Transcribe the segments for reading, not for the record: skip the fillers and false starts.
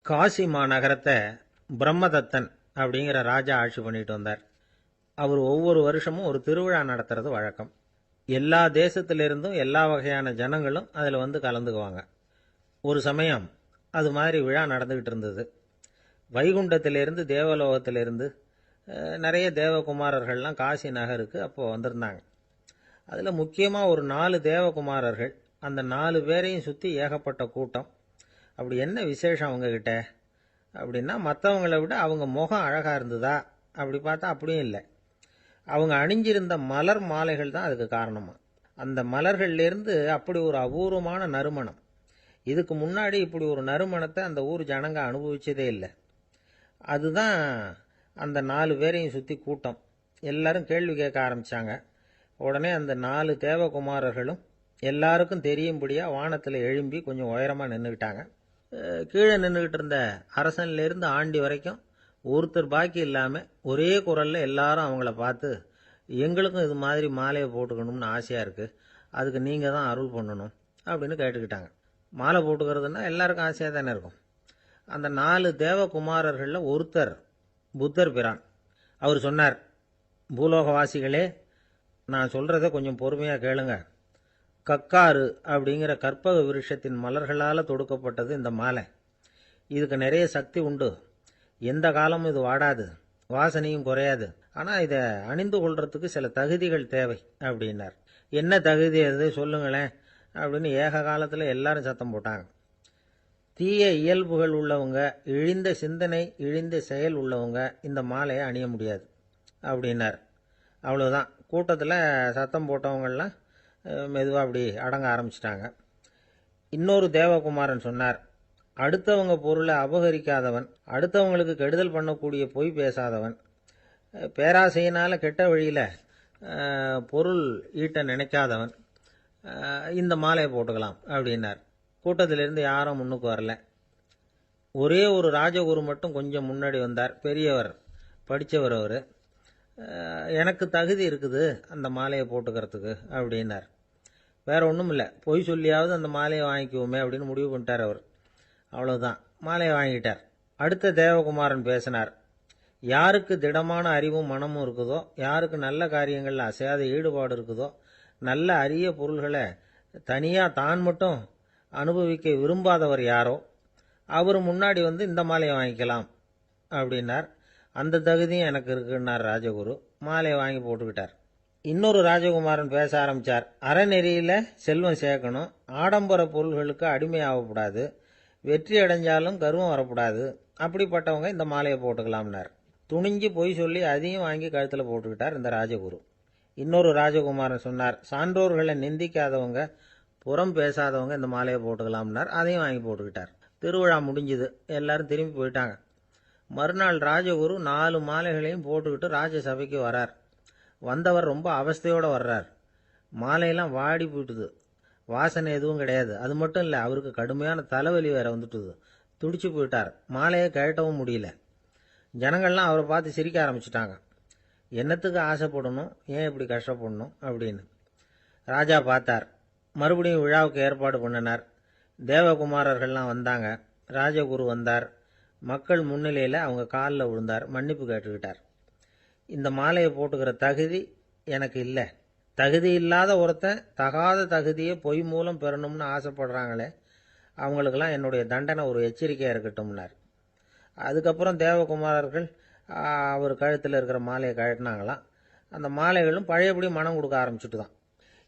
காசி மாநகரத்தை பிரம்மதத்தன் அப்படிங்கிற ராஜா ஆட்சி பண்ணிட்டு வந்தார். அவர் ஒவ்வொரு வருஷமும் ஒரு திருவிழா நடத்துறது வழக்கம். எல்லா தேசத்திலிருந்தும் எல்லா வகையான ஜனங்களும் அதில் வந்து கலந்துக்குவாங்க. ஒரு சமயம் அது மாதிரி விழா நடந்துகிட்டு இருந்தது. வைகுண்டத்திலிருந்து தேவலோகத்திலிருந்து நிறைய தேவகுமாரர்கள்லாம் காசி நகருக்கு அப்போது வந்திருந்தாங்க. அதில் முக்கியமாக ஒரு 4 தேவகுமாரர்கள். அந்த 4 பேரையும் சுற்றி ஏகப்பட்ட கூட்டம். அப்படி என்ன விசேஷம் அவங்கக்கிட்ட அப்படின்னா, மற்றவங்களை விட அவங்க முகம் அழகாக இருந்ததா அப்படி பார்த்தா அப்படியும் இல்லை. அவங்க அணிஞ்சிருந்த மலர் மாலைகள் தான் அதுக்கு காரணமா. அந்த மலர்கள்லேருந்து அப்படி ஒரு அபூர்வமான நறுமணம். இதுக்கு முன்னாடி இப்படி ஒரு நறுமணத்தை அந்த ஊர் ஜனங்க அனுபவிச்சதே இல்லை. அதுதான் அந்த 4 பேரையும் சுற்றி கூட்டம். எல்லாரும் கேள்வி கேட்க ஆரம்பித்தாங்க. உடனே அந்த 4 தேவகுமாரர்களும் எல்லாருக்கும் தெரியும்படியாக வானத்தில் எழும்பி கொஞ்சம் உயரமாக நின்றுக்கிட்டாங்க. கீழே நின்றுக்கிட்டு இருந்த அரசன்லேருந்து ஆண்டி வரைக்கும் ஒருத்தர் பாக்கி இல்லாமல் ஒரே குரலில் எல்லாரும் அவங்கள பார்த்து, எங்களுக்கும் இது மாதிரி மாலையை போட்டுக்கணும்னு ஆசையாக இருக்குது, அதுக்கு நீங்கள் தான் அருள் பண்ணணும் அப்படின்னு கேட்டுக்கிட்டாங்க. மாலை போட்டுக்கிறதுனா எல்லாருக்கும் ஆசையாக தானே இருக்கும். அந்த 4 தேவகுமாரர்களில் ஒருத்தர் புத்தர் பிரான். அவர் சொன்னார், பூலோகவாசிகளே, நான் சொல்கிறத கொஞ்சம் பொறுமையாக கேளுங்க. கக்காரு அப்படிங்கிற கற்பக விருஷத்தின் மலர்களால் தொடுக்கப்பட்டது இந்த மாலை. இதுக்கு நிறைய சக்தி உண்டு. எந்த காலமும் இது வாடாது, வாசனையும் குறையாது. ஆனால் இதை அணிந்து கொள்றதுக்கு சில தகுதிகள் தேவை அப்படின்னார். என்ன தகுதி அது சொல்லுங்களேன் அப்படின்னு ஏக காலத்தில் எல்லாரும் சத்தம் போட்டாங்க. தீய இயல்புகள் உள்ளவங்க, இழிந்த சிந்தனை இழிந்த செயல் உள்ளவங்க இந்த மாலையை அணிய முடியாது அப்படின்னார். அவ்வளோதான். கூட்டத்தில் சத்தம் போட்டவங்கள்லாம் மெதுவாக அப்படி அடங்க ஆரம்பிச்சிட்டாங்க. இன்னொரு தேவகுமாரன் சொன்னார், அடுத்தவங்க பொருளை அபகரிக்காதவன், அடுத்தவங்களுக்கு கெடுதல் பண்ணக்கூடிய பொய் பேசாதவன், பேராசையினால் கெட்ட வழியில் பொருள் ஈட்ட நினைக்காதவன் இந்த மாலையை போட்டுக்கலாம் அப்படின்னார். கூட்டத்திலிருந்து யாரும் முன்னுக்கு வரல. ஒரே ஒரு ராஜகுரு மட்டும் கொஞ்சம் முன்னாடி வந்தார். பெரியவர், படித்தவர். அவர், எனக்கு தகுதி இருக்குது அந்த மாலையை போட்டுக்கிறதுக்கு அப்படின்னார். வேற ஒன்றும் இல்லை, பொய் சொல்லியாவது அந்த மாலையை வாங்கிக்குவோமே அப்படின்னு முடிவு பண்ணிட்டார் அவர். அவ்வளோதான், மாலையை வாங்கிட்டார். அடுத்த தேவகுமாரன் பேசினார். யாருக்கு திடமான அறிவும் மனமும் இருக்குதோ, யாருக்கு நல்ல காரியங்களில் அசையாத ஈடுபாடு இருக்குதோ, நல்ல அரிய பொருள்களை தனியாக தான் மட்டும் அனுபவிக்க விரும்பாதவர் யாரோ அவர் முன்னாடி வந்து இந்த மாலையை வாங்கிக்கலாம் அப்படின்னார். அந்த தகுதியும் எனக்கு இருக்குன்னார் ராஜகுரு. மாலையை வாங்கி போட்டுக்கிட்டார். இன்னொரு ராஜகுமாரன் பேச ஆரம்பித்தார். அறநெறியில் செல்வம் சேர்க்கணும், ஆடம்பர பொருள்களுக்கு அடிமையாகக்கூடாது, வெற்றி அடைஞ்சாலும் கர்வம் வரக்கூடாது, அப்படிப்பட்டவங்க இந்த மாலையை போட்டுக்கலாம்னார். துணிஞ்சு பொய் சொல்லி அதையும் வாங்கி கழுத்தில் போட்டுக்கிட்டார் இந்த ராஜகுரு. இன்னொரு ராஜகுமாரன் சொன்னார், சான்றோர்களை நிந்திக்காதவங்க, புறம் பேசாதவங்க இந்த மாலையை போட்டுக்கலாம்னார். அதையும் வாங்கி போட்டுக்கிட்டார். திருவிழா முடிஞ்சுது, எல்லாரும் திரும்பி போயிட்டாங்க. மறுநாள் ராஜகுரு 4 மாலைகளையும் போட்டுக்கிட்டு ராஜசபைக்கு வரார். வந்தவர் ரொம்ப அவஸ்தையோடு வர்றார். மாலையெல்லாம் வாடி போயிட்டுது, வாசனை எதுவும் கிடையாது. அது மட்டும் இல்லை, அவருக்கு கடுமையான தலைவலி வேற வந்துட்டுது. துடிச்சு போயிட்டார். மாலையை கழட்டவும் முடியல. ஜனங்கள்லாம் அவரை பார்த்து சிரிக்க ஆரம்பிச்சிட்டாங்க. என்னத்துக்கு ஆசைப்படணும், ஏன் இப்படி கஷ்டப்படணும் அப்படின்னு. ராஜா பார்த்தார். மறுபடியும் விழாவுக்கு ஏற்பாடு பண்ணினார். தேவகுமாரர்கள்லாம் வந்தாங்க. ராஜகுரு வந்தார். மக்கள் முன்னிலையில் அவங்க காலில் விழுந்தார், மன்னிப்பு கேட்டுக்கிட்டார். இந்த மாலையை போட்டுக்கிற தகுதி எனக்கு இல்லை. தகுதி இல்லாத ஒருத்தன் தகாத தகுதியை பொய் மூலம் பெறணும்னு ஆசைப்படுறாங்களே, அவங்களுக்கெல்லாம் என்னுடைய தண்டனை ஒரு எச்சரிக்கையாக இருக்கட்டும்னார். அதுக்கப்புறம் தேவகுமாரர்கள் அவர் கழுத்தில் இருக்கிற மாலையை கழட்டினாங்களாம். அந்த மாலைகளும் பழையபடி மனம் கொடுக்க ஆரம்பிச்சுட்டு தான்.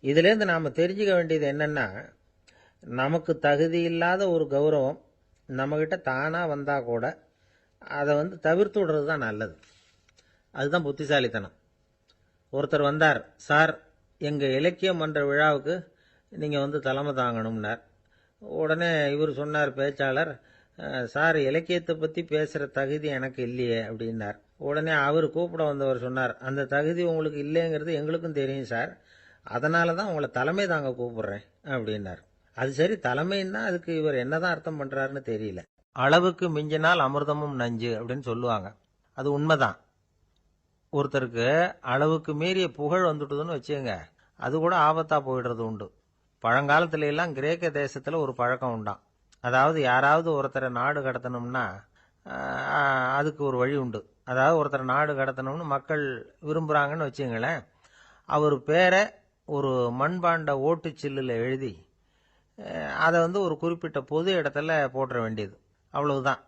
இதுலேருந்து நாம் தெரிஞ்சுக்க வேண்டியது என்னென்னா, நமக்கு தகுதி இல்லாத ஒரு கௌரவம் நம்மக்கிட்ட தானாக வந்தால் கூட அதை தவிர்த்து விடுறது தான் நல்லது. அதுதான் புத்திசாலித்தனம். ஒருத்தர் வந்தார், சார் எங்கள் இலக்கிய மன்ற விழாவுக்கு நீங்கள் தலைமை தாங்கணும்னார். உடனே இவர் சொன்னார், பேச்சாளர், சார் இலக்கியத்தை பற்றி பேசுகிற தகுதி எனக்கு இல்லையே அப்படின்னார். உடனே அவர் கூப்பிட வந்தவர் சொன்னார், அந்த தகுதி உங்களுக்கு இல்லைங்கிறது எங்களுக்கும் தெரியும் சார், அதனால தான் உங்களை தலைமை தாங்க கூப்பிடுறேன் அப்படின்னார். அது சரி, தலைமைன்னா அதுக்கு இவர் என்னதான் அர்த்தம் பண்ணுறாருன்னு தெரியல. அளவுக்கு மிஞ்சினால் அமிர்தமும் நஞ்சு அப்படின்னு சொல்லுவாங்க. அது உண்மைதான். ஒருத்தருக்கு அளவுக்கு மீறிய புகழ் வந்துட்டுதுன்னு வச்சுங்க, அது கூட ஆபத்தாக போயிடுறது உண்டு. பழங்காலத்துல எல்லாம் கிரேக்க தேசத்தில் ஒரு பழக்கம் உண்டாம். அதாவது யாராவது ஒருத்தரை நாடு கடத்தணும்னா அதுக்கு ஒரு வழி உண்டு. அதாவது ஒருத்தரை நாடு கடத்தணும்னு மக்கள் விரும்புகிறாங்கன்னு வச்சுங்களேன், அவர் பேரை ஒரு மண்பாண்ட ஓட்டுச்சில்லில் எழுதி அதை ஒரு குறிப்பிட்ட பொது இடத்துல போட்டுற வேண்டியது, அவ்வளவுதான்.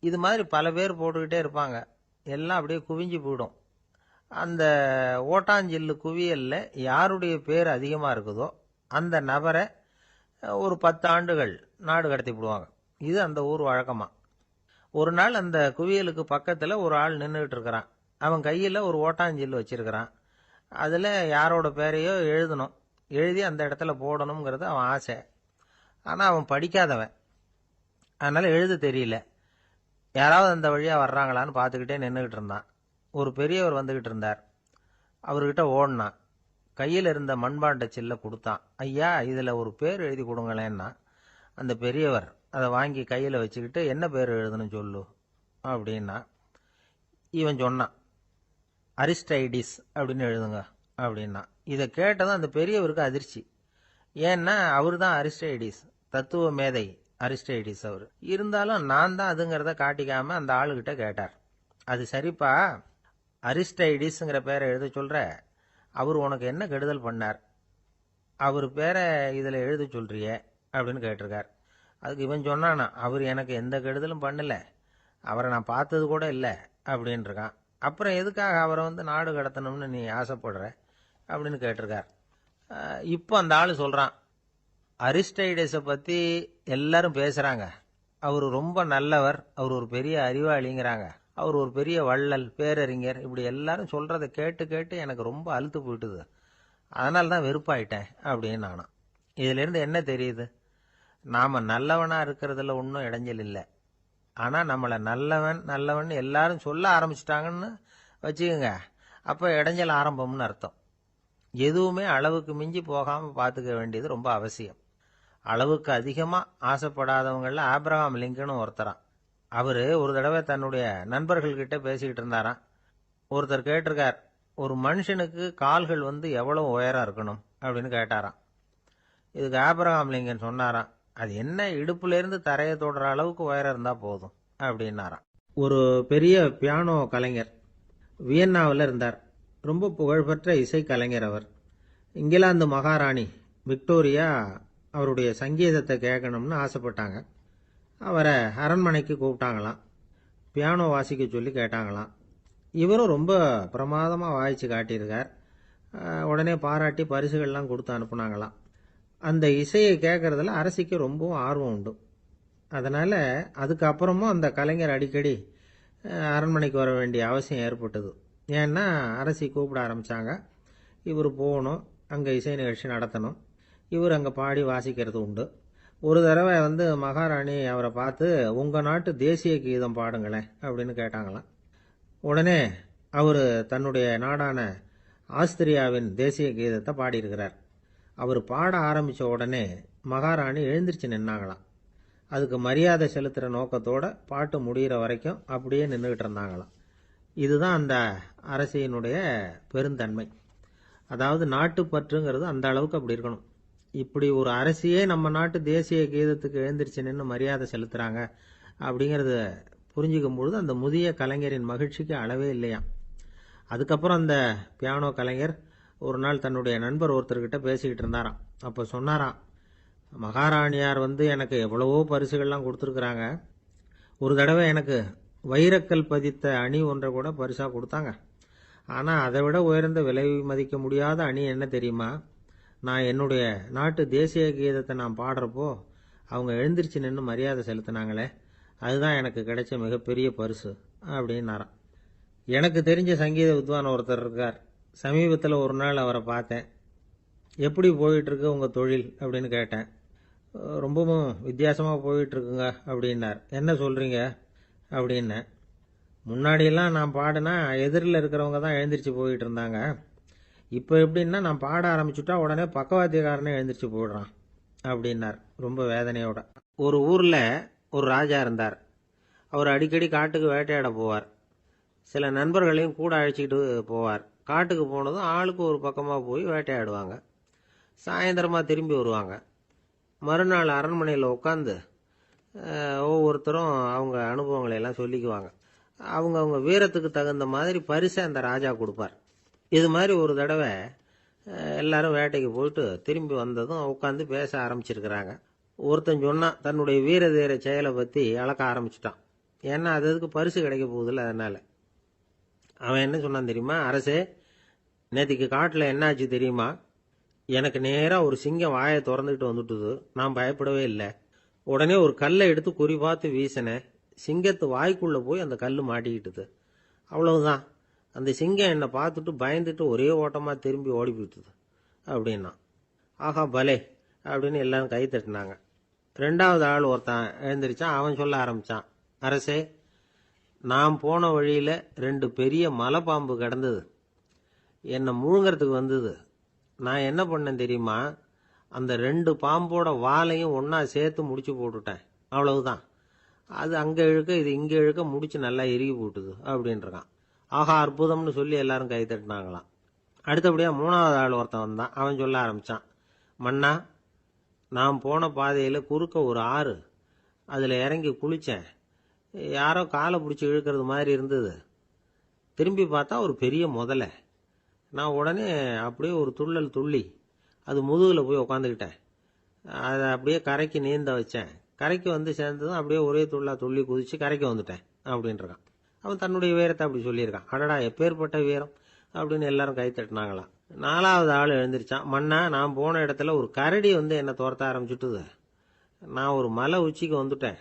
இது மாதிரி பல பேர் போட்டுக்கிட்டே இருப்பாங்க, எல்லாம் அப்படியே குவிஞ்சு போயிடும். அந்த ஓட்டாஞ்சில்லு குவியலில் யாருடைய பேர் அதிகமாக இருக்குதோ அந்த நபரை ஒரு 10 ஆண்டுகள் நாடு கடத்தி விடுவாங்க. இது அந்த ஊர் வழக்கமா. ஒரு நாள் அந்த குவியலுக்கு பக்கத்தில் ஒரு ஆள் நின்றுக்கிட்டு இருக்கிறான். அவன் கையில் ஒரு ஓட்டாஞ்சில்லு வச்சிருக்கிறான். அதில் யாரோட பேரையோ எழுதணும், எழுதி அந்த இடத்துல போடணுங்கிறது அவன் ஆசை. ஆனால் அவன் படிக்காதவன், அதனால் எழுத தெரியல. யாராவது அந்த வழியாக வர்றாங்களான்னு பார்த்துக்கிட்டே நின்றுக்கிட்டு இருந்தான். ஒரு பெரியவர் வந்துக்கிட்டு இருந்தார். அவர்கிட்ட ஓடினான். கையில் இருந்த மண்பாண்ட சில்லை கொடுத்தான். ஐயா, இதில் ஒரு பேர் எழுதி கொடுங்களேன்னா. அந்த பெரியவர் அதை வாங்கி கையில் வச்சுக்கிட்டு, என்ன பேர் எழுதணும் சொல்லு அப்படின்னா. இவன் சொன்னான், அரிஸ்டைடிஸ் அப்படின்னு எழுதுங்க அப்படின்னா. இதை கேட்டதும் அந்த பெரியவருக்கு அதிர்ச்சி. ஏன்னா அவர் தான் அரிஸ்டைடிஸ், தத்துவ மேதை அரிஸ்டைடிஸ் அவர். இருந்தாலும் நான் தான் அதுங்கிறத காட்டிக்காம அந்த ஆளுகிட்ட கேட்டார். அது சரிப்பா, அரிஸ்டைடிஸ்ங்கிற பேரை எழுத சொல்ற, அவர் உனக்கு என்ன கெடுதல் பண்ணார், அவர் பேரை இதில் எழுத சொல்றியே அப்படின்னு கேட்டிருக்கார். அதுக்கு இவன் சொன்னானா, அவர் எனக்கு எந்த கெடுதலும் பண்ணல, அவரை நான் பார்த்தது கூட இல்லை அப்படின்ட்டுருக்கான். அப்புறம் எதுக்காக அவரை நாடு கடத்தணும்னு நீ ஆசைப்படுற அப்படின்னு கேட்டிருக்கார். இப்போ அந்த ஆள் சொல்கிறான், அரிஸ்டைடஸை பற்றி எல்லாரும் பேசுகிறாங்க, அவர் ரொம்ப நல்லவர், அவர் ஒரு பெரிய அறிவாளிங்கிறாங்க, அவர் ஒரு பெரிய வள்ளல், பேரறிஞர், இப்படி எல்லாரும் சொல்கிறத கேட்டு கேட்டு எனக்கு ரொம்ப அலுத்து போயிட்டுது, அதனால தான் வெறுப்பாயிட்டேன் அப்படின்னு நானும். இதிலேருந்து என்ன தெரியுது, நாம் நல்லவனாக இருக்கிறதுல ஒன்றும் இடைஞ்சல் இல்லை. ஆனால் நம்மளை நல்லவன் நல்லவன் எல்லாரும் சொல்ல ஆரம்பிச்சிட்டாங்கன்னு வச்சுக்கோங்க, அப்போ இடைஞ்சல் ஆரம்பம்னு அர்த்தம். எதுவுமே அளவுக்கு மிஞ்சி போகாமல் பார்த்துக்க வேண்டியது ரொம்ப அவசியம். அளவுக்கு அதிகமாக ஆசைப்படாதவங்களில் ஆப்ரஹாம் லிங்கனும் ஒருத்தரான். அவர் ஒரு தடவை தன்னுடைய நண்பர்கள்கிட்ட பேசிக்கிட்டு இருந்தாராம். ஒருத்தர் கேட்டிருக்கார், ஒரு மனுஷனுக்கு கால்கள் எவ்வளோ உயரம் இருக்கணும் அப்படின்னு கேட்டாராம். இதுக்கு ஆப்ரஹாம் லிங்கன் சொன்னாராம், அது என்ன, இடுப்புலேருந்து தரையை தொடுற அளவுக்கு உயரம் இருந்தால் போதும் அப்படின்னாராம். ஒரு பெரிய பியானோ கலைஞர் வியன்னாவில் இருந்தார். ரொம்ப புகழ்பெற்ற இசைக்கலைஞர் அவர். இங்கிலாந்து மகாராணி விக்டோரியா அவருடைய சங்கீதத்தை கேட்கணும்னு ஆசைப்பட்டாங்க. அவரை அரண்மனைக்கு கூப்பிட்டாங்களாம். பியானோ வாசிக்க சொல்லி கேட்டாங்களாம். இவரும் ரொம்ப பிரமாதமாக வாய்ச்சி காட்டியிருக்கார். உடனே பாராட்டி பரிசுகள்லாம் கொடுத்து அனுப்புனாங்களாம். அந்த இசையை கேட்கறதுல அரசிக்கு ரொம்பவும் ஆர்வம் உண்டு. அதனால் அதுக்கப்புறமும் அந்த கலைஞர் அடிக்கடி அரண்மனைக்கு வர வேண்டிய அவசியம் ஏற்பட்டது. ஏன்னா அரசி கூப்பிட ஆரம்பித்தாங்க. இவர் போகணும், அங்கே இசை நிகழ்ச்சி நடத்தணும். இவர் அங்கே பாடி வாசிக்கிறது உண்டு. ஒரு தடவை மகாராணி அவரை பார்த்து, உங்கள் நாட்டு தேசிய கீதம் பாடுங்களேன் அப்படின்னு கேட்டாங்களாம். உடனே அவர் தன்னுடைய நாடான ஆஸ்திரியாவின் தேசிய கீதத்தை பாடியிருக்கிறார். அவர் பாட ஆரம்பித்த உடனே மகாராணி எழுந்திரிச்சு நின்னாங்களாம். அதுக்கு மரியாதை செலுத்துகிற நோக்கத்தோடு பாட்டு முடிகிற வரைக்கும் அப்படியே நின்றுக்கிட்டு இருந்தாங்களாம். இதுதான் அந்த அரசியினுடைய பெருந்தன்மை. அதாவது நாட்டுப்பற்றுங்கிறது அந்த அளவுக்கு அப்படி இருக்கணும். இப்படி ஒரு அரசியே நம்ம நாட்டு தேசிய கீதத்துக்கு எழுந்திரிச்சு நின்று மரியாதை செலுத்துகிறாங்க அப்படிங்கிறத புரிஞ்சிக்கும் பொழுது அந்த முதிய கலைஞரின் மகிழ்ச்சிக்கு அளவே இல்லையாம். அதுக்கப்புறம் அந்த பியானோ கலைஞர் ஒரு நாள் தன்னுடைய நண்பர் ஒருத்தர்கிட்ட பேசிக்கிட்டு இருந்தாராம். அப்போ சொன்னாராம், மகாராணியார் எனக்கு எவ்வளவோ பரிசுகள்லாம் கொடுத்துருக்குறாங்க. ஒரு தடவை எனக்கு வைரக்கல் பதித்த அணி ஒன்றை கூட பரிசாக கொடுத்தாங்க. ஆனால் அதை விட உயர்ந்த விலை மதிக்க முடியாத அணி என்ன தெரியுமா, நான் என்னுடைய நாட்டு தேசிய கீதத்தை நான் பாடுறப்போ அவங்க எழுந்திரிச்சு நின்று மரியாதை செலுத்தினாங்களே, அதுதான் எனக்கு கிடைச்ச மிகப்பெரிய பரிசு அப்படின்னாராம். எனக்கு தெரிஞ்ச சங்கீத வித்வான் ஒருத்தர் இருக்கார். சமீபத்தில் ஒரு நாள் அவரை பார்த்தேன். எப்படி போயிட்டுருக்கு உங்கள் தொழில் அப்படின்னு கேட்டேன். ரொம்பவும் வித்தியாசமாக போயிட்டுருக்குங்க அப்படின்னார். என்ன சொல்கிறீங்க அப்படின்னேன். முன்னாடியெல்லாம் நான் பாடினா எதிரில் இருக்கிறவங்க தான் எழுந்திரிச்சு போயிட்டு இருந்தாங்க. இப்போ எப்படின்னா நான் பாட ஆரம்பிச்சுட்டா உடனே பக்கவாத்தியக்காரனே எழுந்திரிச்சு போயிடுறான் அப்படின்னார் ரொம்ப வேதனையோட. ஒரு ஊரில் ஒரு ராஜா இருந்தார். அவர் அடிக்கடி காட்டுக்கு வேட்டையாட போவார். சில நண்பர்களையும் கூட அழைச்சிக்கிட்டு போவார். காட்டுக்கு போனதும் ஆளுக்கு ஒரு பக்கமாக போய் வேட்டையாடுவாங்க. சாயந்தரமாக திரும்பி வருவாங்க. மறுநாள் அரண்மனையில் உட்காந்து ஒவ்வொருத்தரும் அவங்க அனுபவங்களை எல்லாம் சொல்லிக்குவாங்க. அவங்க வீரத்துக்கு தகுந்த மாதிரி பரிசை அந்த ராஜா கொடுப்பார். இது மாதிரி ஒரு தடவை எல்லாரும் வேட்டைக்கு போயிட்டு திரும்பி வந்ததும் உட்காந்து பேச ஆரம்பிச்சிருக்கிறாங்க. ஒருத்தன் சொன்னான், தன்னுடைய வீர தீர செயலை பற்றி அளக்க ஆரம்பிச்சிட்டான். ஏன்னா அதுக்கு பரிசு கிடைக்க போகுதில்ல, அதனால. அவன் என்ன சொன்னான் தெரியுமா? அரசே, நேற்றுக்கு காட்டில் என்னாச்சு தெரியுமா? எனக்கு நேராக ஒரு சிங்கம் வாயை திறந்துக்கிட்டு வந்துட்டுது. நான் பயப்படவே இல்லை. உடனே ஒரு கல்லை எடுத்து குறி பார்த்து வீசினேன். சிங்கத்து வாய்க்குள்ளே போய் அந்த கல் மாட்டிக்கிட்டுது. அவ்வளவுதான். அந்த சிங்கம் என்னை பார்த்துட்டு பயந்துட்டு ஒரே ஓட்டமாக திரும்பி ஓடி போயிட்டுது அப்படின்னா. ஆஹா பலே அப்படின்னு எல்லாரும் கை தட்டினாங்க. ரெண்டாவது ஆள் ஒருத்தன் எழுந்திரிச்சான். அவன் சொல்ல ஆரம்பித்தான், அரசே, நான் போன வழியில் 2 பெரிய மலைப்பாம்பு கிடந்தது. என்னை முழுங்கிறதுக்கு வந்தது. நான் என்ன பண்ணேன் தெரியுமா? அந்த 2 பாம்போட வாலையும் ஒன்றா சேர்த்து முடிச்சு போட்டுட்டேன். அவ்வளவுதான். அது அங்கே இழுக்க இது இங்கே இழுக்க முடிச்சு நல்லா இறுகி போட்டுது அப்படின்றான். ஆஹா அற்புதம்னு சொல்லி எல்லாரும் கை தட்டினாங்களாம். அடுத்தபடியாக 3வது ஆள் ஒருத்தன் வந்தான். அவன் சொல்ல ஆரம்பித்தான், மன்னா, நான் போன பாதையில் குறுக்க ஒரு ஆறு. அதில் இறங்கி குளித்தேன். யாரோ காலை பிடிச்சி இழுக்கிறது மாதிரி இருந்தது. திரும்பி பார்த்தா ஒரு பெரிய முதலை. நான் உடனே அப்படியே ஒரு துள்ளல் துள்ளி அது முதுகில் போய் உக்காந்துக்கிட்டேன். அதை அப்படியே கரைக்கு நீந்த வச்சேன். கரைக்கு வந்து சேர்ந்ததும் அப்படியே ஒரே துள்ளி குதிச்சு கரைக்கு வந்துட்டேன் அப்படின்றான். அவன் தன்னுடைய வீரத்தை அப்படி சொல்லியிருக்கான். அடடா எப்பேற்பட்ட வீரம் அப்படின்னு எல்லாரும் கை தட்டினாங்களாம். 4வது ஆள் எழுந்திரிச்சான். மன்னா, நான் போன இடத்துல ஒரு கரடி வந்து என்னை துரத்த ஆரம்பிச்சுட்டுது. நான் ஒரு மலை உச்சிக்கு வந்துட்டேன்.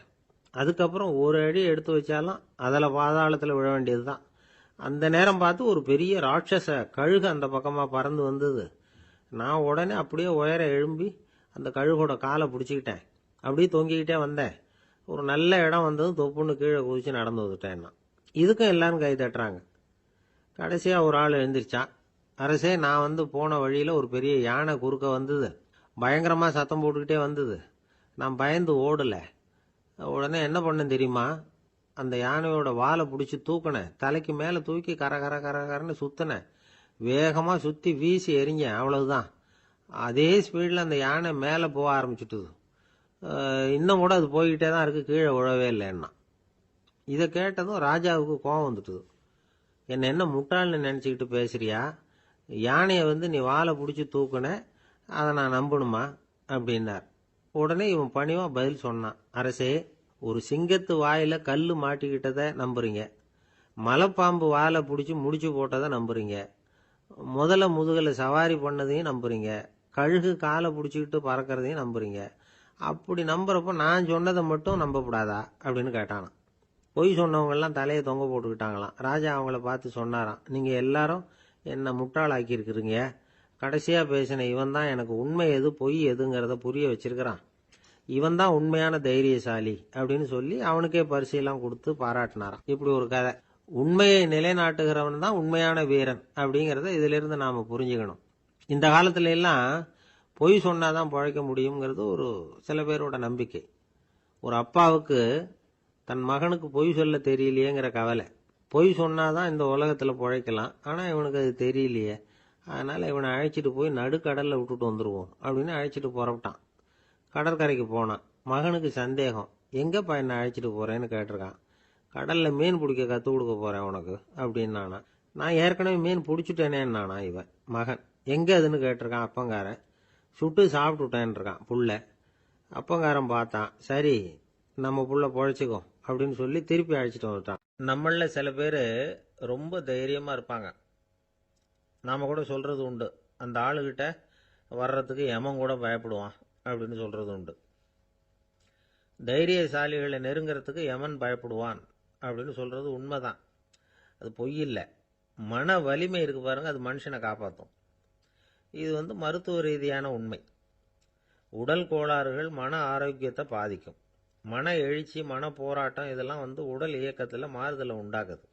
அதுக்கப்புறம் ஒரு அடி எடுத்து வச்சாலும் அதில் பாதாளத்தில் விழ வேண்டியது தான். அந்த நேரம் பார்த்து ஒரு பெரிய ராட்சச கழுகு அந்த பக்கமாக பறந்து வந்தது. நான் உடனே அப்படியே உயர எழும்பி அந்த கழுகோட காலை பிடிச்சிக்கிட்டேன். அப்படியே தொங்கிக்கிட்டே வந்தேன். ஒரு நல்ல இடம் வந்ததும் தொப்புன்னு கீழே குதிச்சு நடந்து வந்துட்டேன். இதுக்கும் எல்லாரும் கை தட்டுறாங்க. கடைசியாக ஒரு ஆள் எழுந்திரிச்சான். அரசே, நான் வந்து போன வழியில் ஒரு பெரிய யானை குறுக்க வந்தது. பயங்கரமாக சத்தம் போட்டுக்கிட்டே வந்தது. நான் பயந்து ஓடலை. உடனே என்ன பண்ணேன் தெரியுமா? அந்த யானையோட வாலை பிடிச்சி தூக்கினேன். தலைக்கு மேலே தூக்கி கரன்னு சுற்றினேன். வேகமாக சுற்றி வீசி எறிஞ்சேன். அவ்வளவுதான். அதே ஸ்பீடில் அந்த யானை மேலே போக ஆரம்பிச்சுட்டுது. இன்னும் கூட அது போய்கிட்டே தான் இருக்குது, கீழே விழவே இல்லைன்னா. இதை கேட்டதும் ராஜாவுக்கு கோபம் வந்துட்டுது. என்ன முட்டாள்னு நினச்சிக்கிட்டு பேசுறியா? யானையை வந்து நீ வாலை பிடிச்சி தூக்குன, அதை நான் நம்பணுமா அப்படின்னார். உடனே இவன் பணிவாக பதில் சொன்னான், அரசே, ஒரு சிங்கத்து வாயில் கல் மாட்டிக்கிட்டதை நம்புறீங்க, மலைப்பாம்பு வாலை பிடிச்சி முடிச்சு போட்டதை நம்புறீங்க, முதல்ல முதுகில் சவாரி பண்ணதையும் நம்புறீங்க, கழுகு காலை பிடிச்சிக்கிட்டு பறக்கிறதையும் நம்புறீங்க. அப்படி நம்புறப்போ நான் சொன்னதை மட்டும் நம்பக்கூடாதா அப்படின்னு கேட்டானான். பொய் சொன்னவங்கெல்லாம் தலையை தொங்க போட்டுக்கிட்டாங்களாம். ராஜா அவங்கள பார்த்து சொன்னாராம், நீங்கள் எல்லாரும் என்னை முட்டாளாக்கி இருக்கிறீங்க. கடைசியாக பேசின இவன் தான் எனக்கு உண்மை எது பொய் எதுங்கிறத புரிய வச்சிருக்கிறான். இவன் தான் உண்மையான தைரியசாலி அப்படின்னு சொல்லி அவனுக்கே பரிசெல்லாம் கொடுத்து பாராட்டினாராம். இப்படி ஒரு கதை. உண்மையை நிலைநாட்டுகிறவன் தான் உண்மையான வீரன் அப்படிங்கிறத இதிலிருந்து நாம் புரிஞ்சுக்கணும். இந்த காலத்துல எல்லாம் பொய் சொன்னாதான் பிழைக்க முடியுங்கிறது ஒரு சில பேரோட நம்பிக்கை. ஒரு அப்பாவுக்கு தன் மகனுக்கு பொய் சொல்ல தெரியலையேங்கிற கவலை. பொய் சொன்னாதான் இந்த உலகத்தில் பிழைக்கலாம், ஆனால் இவனுக்கு அது தெரியலையே, அதனால் இவனை அழைச்சிட்டு போய் நடுக்கடலில் விட்டுட்டு வந்துடுவோம் அப்படின்னு அழைச்சிட்டு புறப்பட்டான். கடற்கரைக்கு போனான். மகனுக்கு சந்தேகம், எங்கேப்பா என்னை அழைச்சிட்டு போகிறேன்னு கேட்டிருக்கான். கடலில் மீன் பிடிக்க கற்றுக் கொடுக்க போகிறேன் உனக்கு அப்படின்னானா. நான் ஏற்கனவே மீன் பிடிச்சிட்டேனேன்னானா இவன் மகன். எங்கே அதுன்னு கேட்டிருக்கான் அப்பங்காரன். சுட்டு சாப்பிட்டுட்டேன்ருக்கான் புள்ள. அப்பங்காரன் பார்த்தான், சரி நம்ம புள்ள பொழைச்சிக்கோ அப்படின்னு சொல்லி திருப்பி அழைச்சிட்டு வந்துட்டான். நம்மள சில பேர் ரொம்ப தைரியமாக இருப்பாங்க. நாம் கூட சொல்கிறது உண்டு, அந்த ஆளுகிட்ட வர்றதுக்கு எமன் கூட பயப்படுவான் அப்படின்னு சொல்கிறது உண்டு. தைரியசாலிகளை நெருங்கிறதுக்கு எமன் பயப்படுவான் அப்படின்னு சொல்கிறது உண்மைதான். அது பொய் இல்லை. மன வலிமை இருக்கு பாருங்க, அது மனுஷனை காப்பாற்றும். இது வந்து மருத்துவ ரீதியான உண்மை. உடல் கோளாறுகள் மன ஆரோக்கியத்தை பாதிக்கும். மன எழுச்சி, மன போராட்டம் இதெல்லாம் வந்து உடல் இயக்கத்தில் மாறுதலை உண்டாக்குது.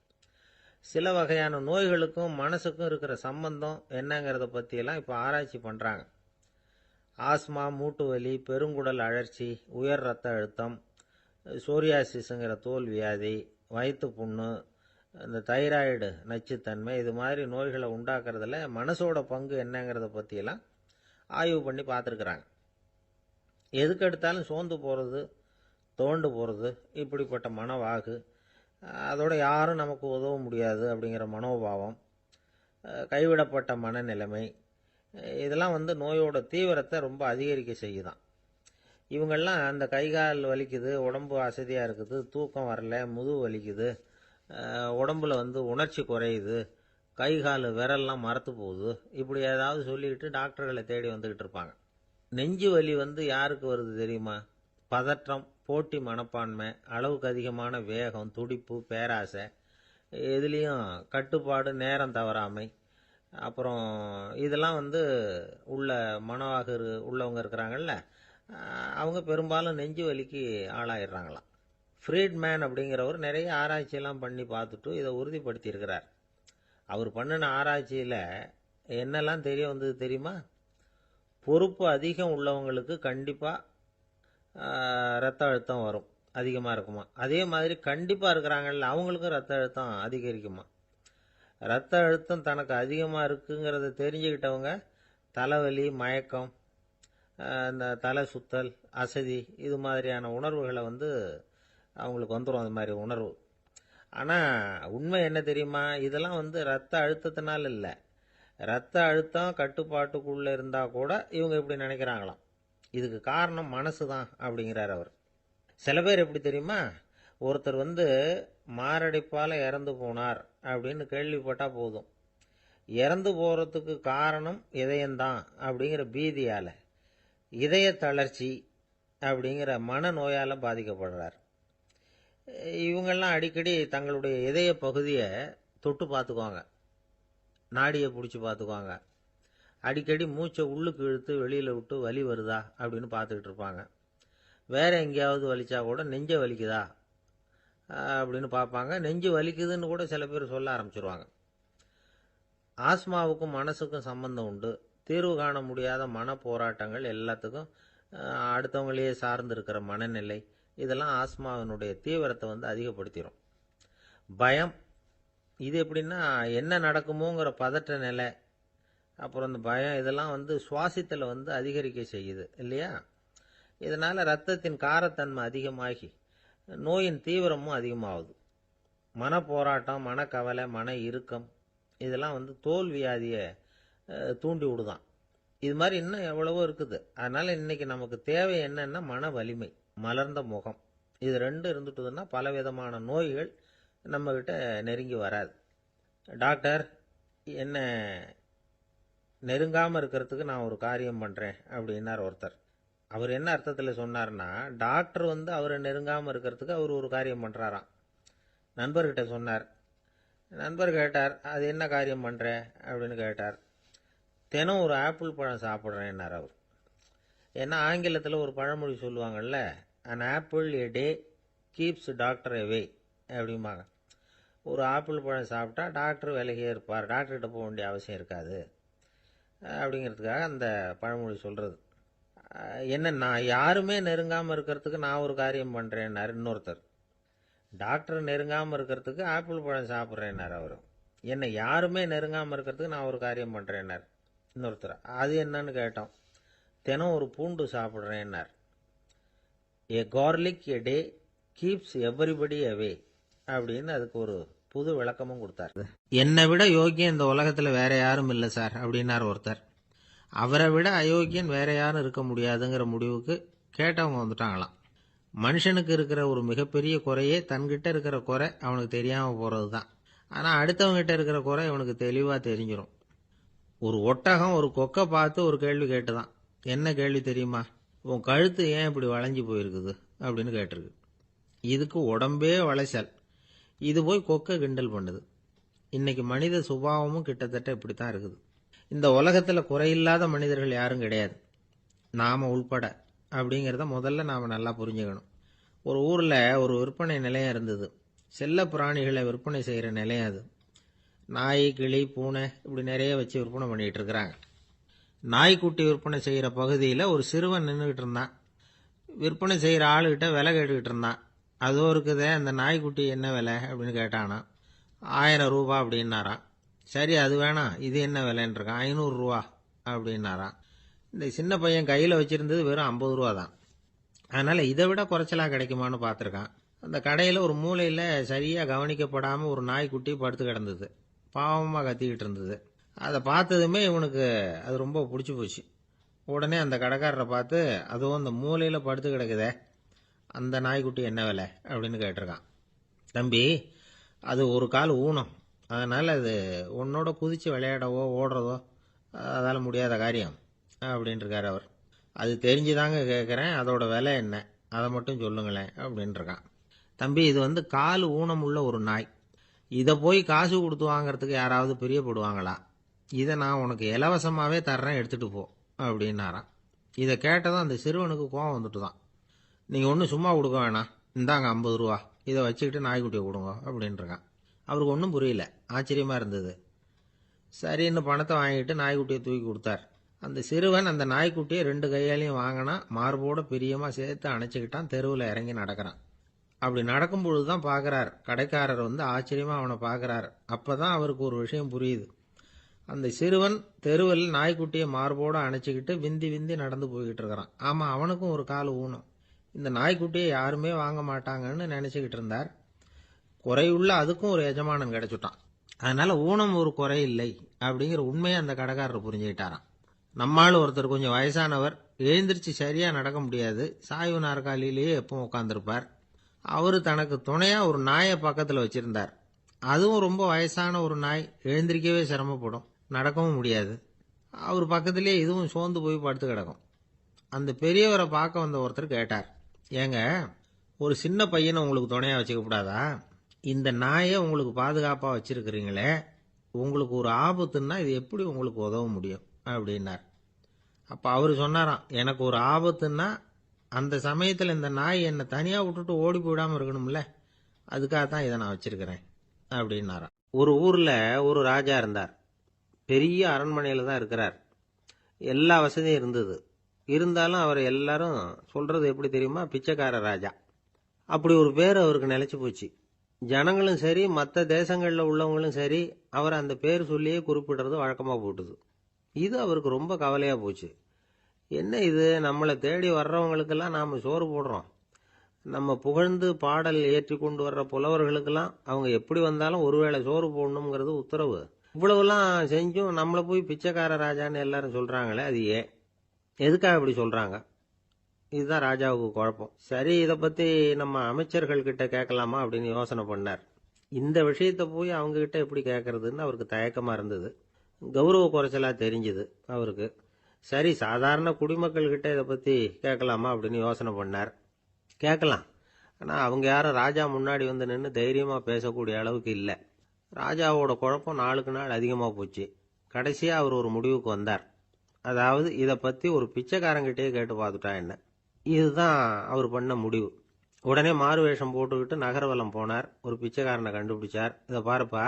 சில வகையான நோய்களுக்கும் மனசுக்கும் இருக்கிற சம்பந்தம் என்னங்கிறத பற்றியெல்லாம் இப்போ ஆராய்ச்சி பண்ணுறாங்க. ஆஸ்மா, மூட்டு வலி, பெருங்குடல் அழற்சி, உயர் இரத்த அழுத்தம், சோரியாசிஸுங்கிற தோல் வியாதி, வயிற்று புண்ணு, இந்த தைராய்டு நச்சுத்தன்மை, இது மாதிரி நோய்களை உண்டாக்குறதுல மனசோட பங்கு என்னங்கிறத பற்றியெல்லாம் ஆய்வு பண்ணி பார்த்துருக்குறாங்க. எதுக்கு எடுத்தாலும் சோர்ந்து போகிறது, துவண்டு போகிறது, இப்படிப்பட்ட மனவாகு, அதோட யாரும் நமக்கு உதவ முடியாது அப்படிங்கிற மனோபாவம், கைவிடப்பட்ட மனநிலைமை, இதெல்லாம் நோயோட தீவிரத்தை ரொம்ப அதிகரிக்க செய்யுதான். இவங்கெல்லாம் அந்த கை கால் வலிக்குது, உடம்பு அசதியாக இருக்குது, தூக்கம் வரல, முதுகு வலிக்குது, உடம்புல உணர்ச்சி குறையுது, கை கால் விரல்லாம் மரத்து போகுது, இப்படி ஏதாவது சொல்லிக்கிட்டு டாக்டர்களை தேடி வந்துக்கிட்டு இருப்பாங்க. நெஞ்சு வலி யாருக்கு வருது தெரியுமா? பதற்றம், போட்டி மனப்பான்மை, அளவுக்கு அதிகமான வேகம், துடிப்பு, பேராசை, எதுலேயும் கட்டுப்பாடு, நேரம் தவறாமை, அப்புறம் இதெல்லாம் உள்ள மனவாக உள்ளவங்க இருக்கிறாங்கல்ல, அவங்க பெரும்பாலும் நெஞ்சு வலிக்கு ஆளாயிடுறாங்களாம். ஃப்ரீட்மேன் அப்படிங்கிறவர் நிறைய ஆராய்ச்சியெல்லாம் பண்ணி பார்த்துட்டு இதை உறுதிப்படுத்தியிருக்கிறார். அவர் பண்ணின ஆராய்ச்சியில் என்னெல்லாம் தெரிய வந்தது தெரியுமா? பொறுப்பு அதிகம் உள்ளவங்களுக்கு கண்டிப்பாக ரத்த அழுத்தம் வரும், அதிகமாக இருக்குமா. அதே மாதிரி கண்டிப்பாக இருக்கிறாங்கல்ல, அவங்களுக்கும் ரத்த அழுத்தம் அதிகரிக்குமா. ரத்த அழுத்தம் தனக்கு அதிகமாக இருக்குங்கிறத தெரிஞ்சுக்கிட்டவங்க தலைவலி, மயக்கம், இந்த தலை சுத்தல், அசதி, இது மாதிரியான உணர்வுகளை அவங்களுக்கு வந்துடும், அது மாதிரி உணர்வு. ஆனால் உண்மை என்ன தெரியுமா? இதெல்லாம் ரத்த அழுத்தத்தினால இல்லை, ரத்த அழுத்தம் கட்டுப்பாட்டுக்குள்ளே இருந்தால் கூட இவங்க இப்படி நினைக்கிறாங்களாம். இதுக்கு காரணம் மனசு தான் அப்படிங்கிறார் அவர். சில பேர் எப்படி தெரியுமா? ஒருத்தர் மாரடைப்பால் இறந்து போனார் அப்படின்னு கேள்விப்பட்டால் போதும், இறந்து போகிறதுக்கு காரணம் இதயம்தான் அப்படிங்கிற பீதியால், இதய தளர்ச்சி அப்படிங்கிற மனநோயால் பாதிக்கப்படுறார். இவங்கெல்லாம் அடிக்கடி தங்களுடைய இதய பகுதியை தொட்டு பார்த்துக்குவாங்க, நாடியை பிடிச்சி பார்த்துக்குவாங்க, அடிக்கடி மூச்சை உள்ளுக்கு இழுத்து வெளியில் விட்டு வலி வருதா அப்படின்னு பார்த்துக்கிட்டு இருப்பாங்க. வேறு எங்கேயாவது வலிச்சா கூட நெஞ்சை வலிக்குதா அப்படின்னு பார்ப்பாங்க. நெஞ்சு வலிக்குதுன்னு கூட சில பேர் சொல்ல ஆரம்பிச்சிருவாங்க. ஆஸ்மாவுக்கும் மனசுக்கும் சம்பந்தம் உண்டு. தீர்வு காண முடியாத மன போராட்டங்கள் எல்லாத்துக்கும் அடுத்தவங்களையே சார்ந்து இருக்கிற மனநிலை, இதெல்லாம் ஆஸ்மாவினுடைய தீவிரத்தை அதிகப்படுத்திடும். பயம், இது எப்படின்னா என்ன நடக்குமோங்கிற பதற்ற நிலை, அப்புறம் இந்த பயம், இதெல்லாம் சுவாசித்தலை அதிகரிக்க செய்யுது இல்லையா. இதனால் ரத்தத்தின் காரத்தன்மை அதிகமாகி நோயின் தீவிரமும் அதிகமாகுது. மன போராட்டம், மனக்கவலை, மன இறுக்கம், இதெல்லாம் தோல் வியாதியை தூண்டி விடுதான். இது மாதிரி இன்னும் எவ்வளவோ இருக்குது. அதனால் இன்றைக்கி நமக்கு தேவை என்னன்னா மன வலிமை, மலர்ந்த முகம், இது ரெண்டும் இருந்துட்டுதுன்னா பலவிதமான நோய்கள் நம்மக்கிட்ட நெருங்கி வராது. டாக்டர், என்ன நெருங்காமல் இருக்கிறதுக்கு நான் ஒரு காரியம் பண்ணுறேன் அப்படின்னார் ஒருத்தர். அவர் என்ன அர்த்தத்தில் சொன்னார்னா, டாக்டர் அவரை நெருங்காமல் இருக்கிறதுக்கு அவர் ஒரு காரியம் பண்ணுறாராம். நண்பர்கிட்ட சொன்னார். நண்பர் கேட்டார், அது என்ன காரியம் பண்ணுற அப்படின்னு கேட்டார். தினம் ஒரு ஆப்பிள் பழம் சாப்பிட்றேன்னார் அவர். ஏன்னா ஆங்கிலத்தில் ஒரு பழமொழி சொல்லுவாங்கள்ல, an apple a day keeps doctor away அப்படிம்பாங்க. ஒரு ஆப்பிள் பழம் சாப்பிட்டா டாக்டர் விலகியே இருப்பார், டாக்டர்கிட்ட போக வேண்டிய அவசியம் இருக்காது அப்படிங்கிறதுக்காக அந்த பழமொழி சொல்கிறது. என்னன்னா, யாருமே நெருங்காமல் இருக்கிறதுக்கு நான் ஒரு காரியம் பண்ணுறேன்னார் இன்னொருத்தர். டாக்டர் நெருங்காமல் இருக்கிறதுக்கு ஆப்பிள் பழம் சாப்பிட்றேன்னார் அவர். என்ன யாருமே நெருங்காமல் இருக்கிறதுக்கு நான் ஒரு காரியம் பண்ணுறேன்னார் இன்னொருத்தர். அது என்னன்னு கேட்டோம். தினம் ஒரு பூண்டு சாப்பிட்றேன்னார். ஏ கார்லிக் எ டே கீப்ஸ் எவ்ரிபடி அவே அப்படின்னு அதுக்கு ஒரு புது விளக்கமும் கொடுத்தார். என்னை விட யோகியம் இந்த உலகத்தில் வேற யாரும் இல்லை சார் அப்படின்னார் ஒருத்தர். அவரை விட அயோக்கியன் வேற யாரும் இருக்க முடியாதுங்கிற முடிவுக்கு கேட்டவங்க வந்துட்டாங்களாம். மனுஷனுக்கு இருக்கிற ஒரு மிகப்பெரிய குறையே தன்கிட்ட இருக்கிற குறை அவனுக்கு தெரியாமல் போகிறது தான். ஆனால் அடுத்தவங்ககிட்ட இருக்கிற குறை இவனுக்கு தெளிவாக தெரிஞ்சிடும். ஒரு ஒட்டகம் ஒரு கொக்கை பார்த்து ஒரு கேள்வி கேட்டுதான். என்ன கேள்வி தெரியுமா? உன் கழுத்து ஏன் இப்படி வளைஞ்சி போயிருக்குது அப்படின்னு கேட்டிருக்கு. இதுக்கு உடம்பே வளைச்சல். இது போய் கொக்கை கிண்டல் பண்ணுது. இன்னைக்கு மனித சுபாவமும் கிட்டத்தட்ட இப்படித்தான் இருக்குது. இந்த உலகத்தில் குறையில்லாத மனிதர்கள் யாரும் கிடையாது, நாம் உள்பட அப்படிங்கிறத முதல்ல நாம் நல்லா புரிஞ்சுக்கணும். ஒரு ஊரில் ஒரு விற்பனை நிலையம் இருந்தது. செல்ல பிராணிகளை விற்பனை செய்கிற நிலையம் அது. நாய், கிளி, பூனை இப்படி நிறைய வச்சு விற்பனை பண்ணிகிட்டு இருக்கிறாங்க. நாய்க்குட்டி விற்பனை செய்கிற பகுதியில் ஒரு சிறுவன் நின்றுக்கிட்டு இருந்தான். விற்பனை செய்கிற ஆளுகிட்ட விலை கேட்டுக்கிட்டு இருந்தான். அதோ இருக்குதே அந்த நாய்க்குட்டி என்ன விலை அப்படின்னு கேட்டானா. 1000 ரூபா அப்படின்னாரான். சரி அது வேணாம், இது என்ன விலைன்னு இருக்கான். 500 ரூபா அப்படின்னாரான். இந்த சின்ன பையன் கையில் வச்சுருந்தது வெறும் 50 ரூபா தான். அதனால இதை விட குறைச்சலா கிடைக்குமான்னு பார்த்துருக்கான். அந்த கடையில் ஒரு மூலையில் சரியாக கவனிக்கப்படாமல் ஒரு நாய்க்குட்டி படுத்து கிடந்தது. பாவமாக கத்திக்கிட்டு இருந்தது. அதை பார்த்ததுமே இவனுக்கு அது ரொம்ப பிடிச்சி போச்சு. உடனே அந்த கடைக்காரரை பார்த்து, அதுவும் அந்த மூலையில் படுத்து கிடக்குதே அந்த நாய்க்குட்டி என்ன விலை அப்படின்னு கேட்டிருக்கான். தம்பி, அது ஒரு கால் ஊனம், அதனால் அது உன்னோட குதித்து விளையாடவோ ஓடுறதோ அதால் முடியாத காரியம் அப்படின்ட்டுருக்கார் அவர். அது தெரிஞ்சுதாங்க கேட்குறேன், அதோட விலை என்ன அதை மட்டும் சொல்லுங்களேன் அப்படின்ட்டுருக்கான். தம்பி, இது கால் ஊனம் உள்ள ஒரு நாய். இதை போய் காசு கொடுத்து வாங்கறதுக்கு யாராவது பிரியப்படுவாங்களா? இதை நான் உனக்கு இலவசமாகவே தர்றேன், எடுத்துகிட்டு போ அப்படின்னாரான். இதை கேட்டதும் அந்த சிறுவனுக்கு கோவம் வந்துட்டு தான். நீங்கள் ஒன்றும் சும்மா கொடுக்க வேணாம், இந்தாங்க 50 ரூபா, இதை வச்சுக்கிட்டு நாய்க்குட்டியை கொடுங்க அப்படின்ட்டுருக்கான். அவருக்கு ஒன்றும் புரியல, ஆச்சரியமாக இருந்தது. சரின்னு பணத்தை வாங்கிட்டு நாய்க்குட்டியை தூக்கி கொடுத்தார். அந்த சிறுவன் அந்த நாய்க்குட்டியை 2 கையாலையும் வாங்கினா, மார்போட பிரியமாக சேர்த்து அணைச்சிக்கிட்டான். தெருவில் இறங்கி நடக்கிறான். அப்படி நடக்கும்பொழுது தான் பார்க்குறார், கடைக்காரர் ஆச்சரியமாக அவனை பார்க்குறார். அப்போ தான் அவருக்கு ஒரு விஷயம் புரியுது. அந்த சிறுவன் தெருவில் நாய்க்குட்டியை மார்போடு அணைச்சிக்கிட்டு விந்தி விந்தி நடந்து போய்கிட்டு இருக்கிறான். ஆமாம், அவனுக்கும் ஒரு கால் ஊனம். இந்த நாய்க்குட்டியை யாருமே வாங்க மாட்டாங்கன்னு நினச்சிக்கிட்டு இருந்தார். குறையுள்ள அதுக்கும் ஒரு எஜமானன் கிடைச்சுட்டான். அதனால ஊனம் ஒரு குறை இல்லை அப்படிங்கிற உண்மையை அந்த கடைக்காரர் புரிஞ்சுக்கிட்டாராம். நம்மால் ஒருத்தர் கொஞ்சம் வயசானவர், எழுந்திரிச்சு சரியாக நடக்க முடியாது, சாய்வு நாற்காலியிலேயே எப்பவும் உட்காந்துருப்பார். அவர் தனக்கு துணையாக ஒரு நாயை பக்கத்தில் வச்சிருந்தார். அதுவும் ரொம்ப வயசான ஒரு நாய், எழுந்திரிக்கவே சிரமப்படும், நடக்கவும் முடியாது. அவர் பக்கத்திலேயே இதுவும் சோர்ந்து போய் படுத்து கிடக்கும். அந்த பெரியவரை பார்க்க வந்த ஒருத்தர் கேட்டார், ஏங்க, ஒரு சின்ன பையனை உங்களுக்கு துணையாக வச்சுக்க கூடாதா? இந்த நாயை உங்களுக்கு பாதுகாப்பாக வச்சிருக்கிறீங்களே, உங்களுக்கு ஒரு ஆபத்துன்னா இது எப்படி உங்களுக்கு உதவ முடியும் அப்படின்னார். அப்போ அவர் சொன்னாராம், எனக்கு ஒரு ஆபத்துன்னா அந்த சமயத்தில் இந்த நாய் என்னை தனியாக விட்டுட்டு ஓடி போயிடாமல் இருக்கணும்ல, அதுக்காக தான் இதை நான் வச்சிருக்கிறேன் அப்படின்னாராம். ஒரு ஊரில் ஒரு ராஜா இருந்தார். பெரிய அரண்மனையில் தான் இருக்கிறார். எல்லா வசதியும் இருந்தது. இருந்தாலும் அவர் எல்லாரும் சொல்றது எப்படி தெரியுமா, பிச்சைக்கார ராஜா. அப்படி ஒரு பேர் அவருக்கு நிலைச்சு போச்சு. ஜனங்களும் சரி, மற்ற தேசங்களில் உள்ளவங்களும் சரி, அவர் அந்த பேர் சொல்லியே குறிப்பிடுறது வழக்கமாக போட்டுது. இது அவருக்கு ரொம்ப கவலையாக போச்சு. என்ன இது, நம்மளை தேடி வர்றவங்களுக்கெல்லாம் நாம் சோறு போடுறோம், நம்ம புகழ்ந்து பாடல் ஏற்றி கொண்டு வர்ற புலவர்களுக்கெல்லாம் அவங்க எப்படி வந்தாலும் ஒருவேளை சோறு போடணுங்கிறது உத்தரவு. இவ்வளவுலாம் செஞ்சும் நம்மளை போய் பிச்சைக்கார ராஜான்னு எல்லாரும் சொல்கிறாங்களே, அது ஏன், எதுக்காக இப்படி சொல்கிறாங்க? இதுதான் ராஜாவுக்கு குழப்பம். சரி, இதை பற்றி நம்ம அமைச்சர்கள்கிட்ட கேட்கலாமா அப்படின்னு யோசனை பண்ணார். இந்த விஷயத்தை போய் அவங்ககிட்ட எப்படி கேட்கறதுன்னு அவருக்கு தயக்கமாக இருந்தது. கௌரவ குறைச்சலாக தெரிஞ்சுது அவருக்கு. சரி, சாதாரண குடிமக்கள்கிட்ட இதை பற்றி கேட்கலாமா அப்படின்னு யோசனை பண்ணார். கேட்கலாம், ஆனால் அவங்க யாரும் ராஜா முன்னாடி நின்று தைரியமாக பேசக்கூடிய அளவுக்கு இல்லை. ராஜாவோட குழப்பம் நாளுக்கு நாள் அதிகமாக போச்சு. கடைசியாக அவர் ஒரு முடிவுக்கு வந்தார். அதாவது, இதை பற்றி ஒரு பிச்சைக்காரங்கிட்டே கேட்டு பார்த்துட்டா என்ன. இதுதான் அவர் பண்ண முடிவு. உடனே மாறு வேஷம் போட்டுக்கிட்டு நகர்வலம் போனார். ஒரு பிச்சைக்காரனை கண்டுபிடிச்சார். இதை பாருப்பா,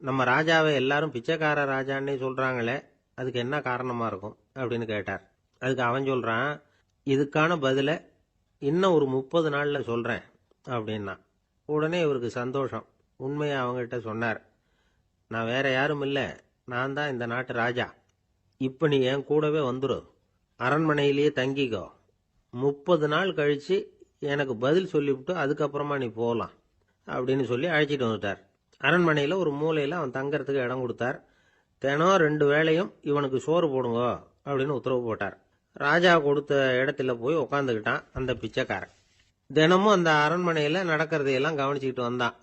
நம்ம ராஜாவை எல்லாரும் பிச்சைக்கார ராஜான்னே சொல்கிறாங்களே, அதுக்கு என்ன காரணமாக இருக்கும் அப்படின்னு கேட்டார். அதுக்கு அவன் சொல்கிறான், இதுக்கான பதிலை இன்னும் ஒரு 30 நாளில் சொல்கிறேன் அப்படின்னா. உடனே இவருக்கு சந்தோஷம். உண்மையை அவங்ககிட்ட சொன்னார். நான் வேற யாரும் இல்லை, நான் தான் இந்த நாட்டு ராஜா. இப்போ நீ என் கூடவே வந்துடு, அரண்மனையிலேயே தங்கிக்கோ. 30 நாள் கழித்து எனக்கு பதில் சொல்லிவிட்டு அதுக்கப்புறமா நீ போகலாம் அப்படின்னு சொல்லி அழைச்சிட்டு வந்துட்டார். அரண்மனையில் ஒரு மூலையில் அவன் தங்கறதுக்கு இடம் கொடுத்தார். தினம் 2 வேளையும் இவனுக்கு சோறு போடுங்க அப்படின்னு உத்தரவு போட்டார். ராஜா கொடுத்த இடத்துல போய் உக்காந்துக்கிட்டான் அந்த பிச்சைக்காரன். தினமும் அந்த அரண்மனையில் நடக்கிறதையெல்லாம் கவனிச்சுக்கிட்டு வந்தான்.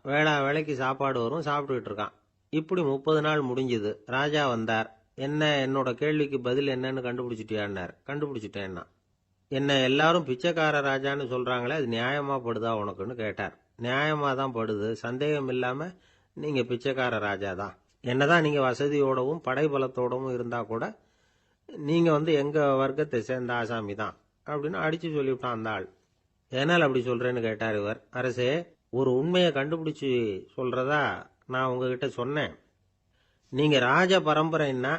வேளைக்கு சாப்பாடு வரும், சாப்பிட்டுக்கிட்டு இருக்கான். இப்படி 30 நாள் முடிஞ்சுது. ராஜா வந்தார். என்ன, என்னோட கேள்விக்கு பதில் என்னன்னு கண்டுபிடிச்சிட்டியான்னார். கண்டுபிடிச்சிட்டேன்னா. என்ன எல்லாரும் பிச்சைக்கார ராஜான்னு சொல்கிறாங்களே, அது நியாயமாக படுதா உனக்குன்னு கேட்டார். நியாயமாக தான் படுது, சந்தேகம் இல்லாமல் நீங்கள் பிச்சைக்கார ராஜா தான். என்னதான் நீங்கள் வசதியோடவும் படைபலத்தோடவும் இருந்தால் கூட நீங்கள் எங்கள் வர்க்கத்தை சேர்ந்த ஆசாமி தான் அப்படின்னு அடித்து சொல்லிவிட்டான் அந்த ஆள். ஏனால் அப்படி சொல்கிறேன்னு கேட்டார் இவர். அரசே, ஒரு உண்மையை கண்டுபிடிச்சி சொல்கிறதா நான் உங்ககிட்ட சொன்னேன். நீங்கள் ராஜ பரம்பரைன்னா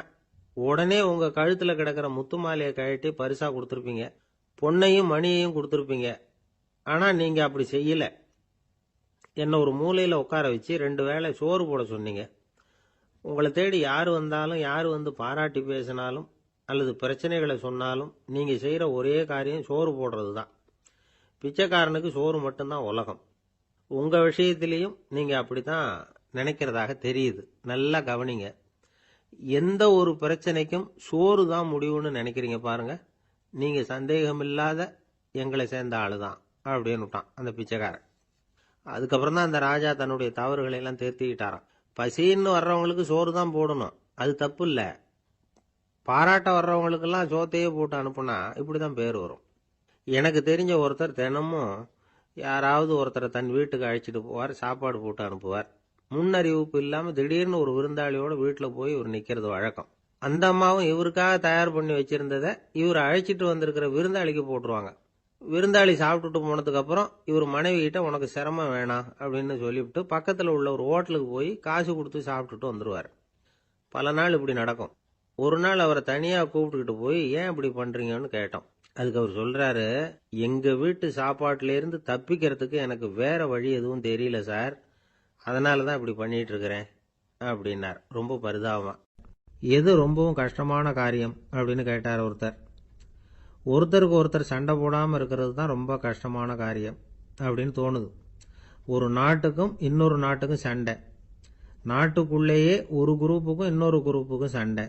உடனே உங்கள் கழுத்தில் கிடக்கிற முத்து மாலையை கழட்டி பரிசாக கொடுத்துருப்பீங்க, பொன்னையும் மணியையும் கொடுத்துருப்பீங்க. ஆனால் நீங்கள் அப்படி செய்யலை. என்னை ஒரு மூலையில் உட்கார வச்சு 2 வேளை சோறு போட சொன்னீங்க. உங்களை தேடி யார் வந்தாலும், யார் பாராட்டி பேசினாலும் அல்லது பிரச்சனைகளை சொன்னாலும் நீங்கள் செய்கிற ஒரே காரியம் சோறு போடுறது தான். பிச்சைக்காரனுக்கு சோறு மட்டும்தான் உலகம். உங்க விஷயத்திலையும் நீங்க அப்படித்தான் நினைக்கிறதாக தெரியுது. நல்லா கவனிங்க. எந்த ஒரு பிரச்சனைக்கும் சோறு தான் முடிவுன்னு நினைக்கிறீங்க பாருங்க. நீங்க சந்தேகமில்லாத எங்களை சேர்ந்த ஆளுதான் அப்படின்னு விட்டான் அந்த பிச்சைக்காரன். அதுக்கப்புறம் தான் அந்த ராஜா தன்னுடைய தவறுகளை எல்லாம் திருத்திக்கிட்டாராம். பசின்னு வர்றவங்களுக்கு சோறு தான் போடணும், அது தப்பு இல்லை. பாராட்ட வர்றவங்களுக்கெல்லாம் சோத்தையே போட்டு அனுப்புனா இப்படிதான் பேர் வரும். எனக்கு தெரிஞ்ச ஒருத்தர் தினமும் யாராவது ஒருத்தரை தன் வீட்டுக்கு அழைச்சிட்டு போவார், சாப்பாடு போட்டு அனுப்புவார். முன்னறிவிப்பு இல்லாம திடீர்னு ஒரு விருந்தாளியோட வீட்டுல போய் இவர் நிக்கிறது வழக்கம். அந்த அம்மாவும் இவருக்காக தயார் பண்ணி வச்சிருந்ததை இவர் அழைச்சிட்டு வந்திருக்கிற விருந்தாளிக்கு போட்டுருவாங்க. விருந்தாளி சாப்பிட்டுட்டு போனதுக்கு அப்புறம் இவர் மனைவி கிட்ட உனக்கு சிரமம் வேணாம் அப்படின்னு சொல்லிவிட்டு பக்கத்துல உள்ள ஒரு ஹோட்டலுக்கு போய் காசு கொடுத்து சாப்பிட்டுட்டு வந்துருவார். பல நாள் இப்படி நடக்கும். ஒரு நாள் அவரை தனியா கூப்பிட்டுக்கிட்டு போய் ஏன் இப்படி பண்றீங்கன்னு கேட்டோம். அதுக்கு அவர் சொல்றாரு, எங்க வீட்டு சாப்பாட்டுல இருந்து தப்பிக்கிறதுக்கு எனக்கு வேற வழி எதுவும் தெரியல சார், அதனாலதான் இப்படி பண்ணிட்டு இருக்கிறேன் அப்படின்னார் ரொம்ப பரிதாபமா. எது ரொம்பவும் கஷ்டமான காரியம் அப்படின்னு கேட்டார் ஒருத்தர். ஒருத்தருக்கு ஒருத்தர் சண்டை போடாம இருக்கிறது தான் ரொம்ப கஷ்டமான காரியம் அப்படின்னு தோணுது. ஒரு நாட்டுக்கும் இன்னொரு நாட்டுக்கும் சண்டை, நாட்டுக்குள்ளேயே ஒரு குரூப்புக்கும் இன்னொரு குரூப்புக்கும் சண்டை.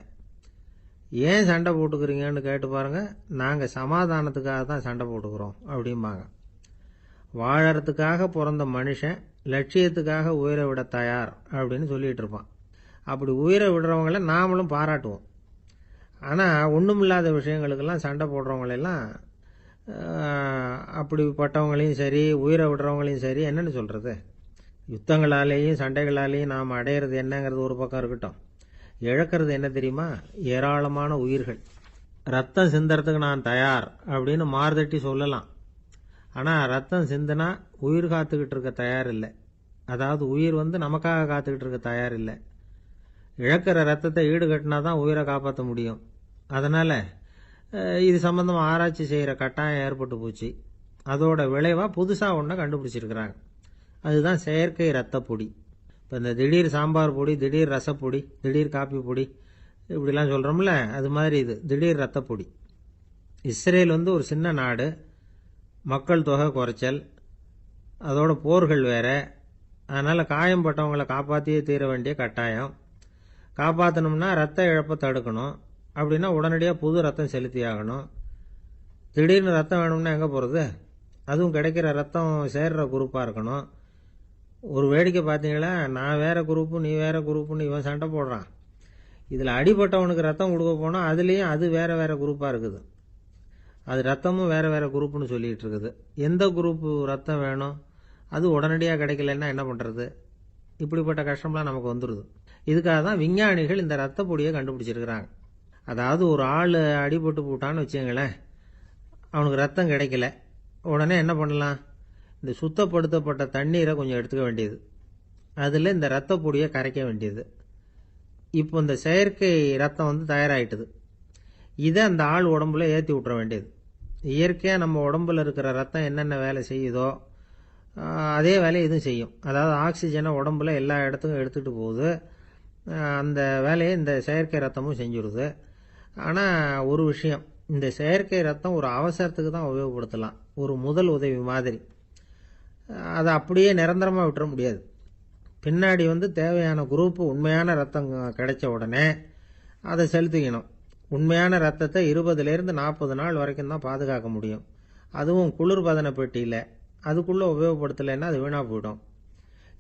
ஏன் சண்டை போட்டுக்கிறீங்கன்னு கேட்டு பாருங்க. நாங்க சமாதானத்துக்காக தான் சண்டை போட்டுக்கிறோம் அப்படிம்பாங்க. வாழறதுக்காக பிறந்த மனுஷன் லட்சியத்துக்காக உயிரை விட தயார் அப்படின்னு சொல்லிட்டு இருப்பான். அப்படி உயிரை விடுறவங்கள நாமளும் பாராட்டுவோம். ஆனா ஒண்ணுமில்லாத விஷயங்களுக்கெல்லாம் சண்டை போடுறவங்களெல்லாம் அப்படிப்பட்டவங்களையும் சரி உயிரை விடுறவங்களையும் சரி என்னன்னு சொல்றது. யுத்தங்களாலேயும் சண்டைகளாலேயும் நாம் அடையிறது என்னங்கிறது ஒரு பக்கம் இருக்கட்டும், இழக்கிறது என்ன தெரியுமா? ஏராளமான உயிர்கள். ரத்தம் சிந்தறதுக்கு நான் தயார் அப்படின்னு மார்தட்டி சொல்லலாம். ஆனா ரத்தம் சிந்தினா உயிர் காத்துக்கிட்டு இருக்க தயார் இல்லை. அதாவது உயிர் நமக்காக காத்துக்கிட்டு இருக்க தயார் இல்லை. இழக்கிற ரத்தத்தை ஈடுகட்டினா தான் உயிரை காப்பாற்ற முடியும். அதனால இது சம்பந்தமா ஆராய்ச்சி செய்யற கட்டாயம் ஏற்பட்டு போச்சு. அதோட விளைவா புதுசா ஒன்றை கண்டுபிடிச்சிருக்கிறாங்க. அதுதான் செயற்கை ரத்த பொடி. இப்போ இந்த திடீர் சாம்பார் பொடி, திடீர் ரசப்பொடி, திடீர் காப்பி பொடி இப்படிலாம் சொல்கிறோம்ல, அது மாதிரி இது திடீர் ரத்த பொடி. இஸ்ரேல் ஒரு சின்ன நாடு, மக்கள் தொகை குறைச்சல், அதோட போர்கள் வேற. அதனால் காயம்பட்டவங்களை காப்பாற்றியே தீர வேண்டிய கட்டாயம். காப்பாற்றணும்னா ரத்த இழப்பை தடுக்கணும். அப்படின்னா உடனடியாக புது ரத்தம் செலுத்தி ஆகணும். திடீர்னு ரத்தம் வேணும்னா எங்கே போகிறது? அதுவும் கிடைக்கிற ரத்தம் சேர்ற குரூப்பாக இருக்கணும். ஒரு வேடிக்கை பார்த்தீங்களா, நான் வேற குரூப்பு நீ வேற குரூப்புன்னு இவன் சண்டை போடுறான். இதில் அடிபட்டவனுக்கு ரத்தம் கொடுக்க போனால் அதுலேயும் அது வேற வேற குரூப்பாக இருக்குது. அது ரத்தமும் வேற வேற குரூப்புன்னு சொல்லிட்டு இருக்குது. எந்த குரூப்பு ரத்தம் வேணும், அது உடனடியாக கிடைக்கலன்னா என்ன பண்ணுறது? இப்படிப்பட்ட கஷ்டம்லாம் நமக்கு வந்துடுது. இதுக்காக தான் விஞ்ஞானிகள் இந்த ரத்த பொடியை கண்டுபிடிச்சிருக்கிறாங்க. அதாவது ஒரு ஆள் அடிபட்டு போட்டான்னு வச்சுங்களேன், அவனுக்கு ரத்தம் கிடைக்கல. உடனே என்ன பண்ணலாம்? இந்த சுத்தப்படுத்தப்பட்ட தண்ணீரை கொஞ்சம் எடுத்துக்க வேண்டியது, அதில் இந்த ரத்த பொடியை கரைக்க வேண்டியது. இப்போ இந்த செயற்கை ரத்தம் தயாராகிட்டுது. இதை அந்த ஆள் உடம்புல ஏற்றி விட்டுற வேண்டியது. இயற்கையாக நம்ம உடம்புல இருக்கிற ரத்தம் என்னென்ன வேலை செய்யுதோ அதே வேலையை இதுவும் செய்யும். அதாவது ஆக்சிஜனை உடம்புல எல்லா இடத்துக்கும் எடுத்துகிட்டு போகுது. அந்த வேலையை இந்த செயற்கை ரத்தமும் செஞ்சுடுது. ஆனால் ஒரு விஷயம், இந்த செயற்கை ரத்தம் ஒரு அவசரத்துக்கு தான் உபயோகப்படுத்தலாம், ஒரு முதல் உதவி மாதிரி. அதை அப்படியே நிரந்தரமாக விட்டுற முடியாது. பின்னாடி தேவையான குரூப்பு உண்மையான ரத்தம் கிடைச்ச உடனே அதை செலுத்திக்கணும். உண்மையான ரத்தத்தை 20லேருந்து 40 நாள் வரைக்கும் தான் பாதுகாக்க முடியும். அதுவும் குளிர்பதன பெட்டியில். அதுக்குள்ளே உபயோகப்படுத்தலைன்னா அது வீணாக போயிடும்.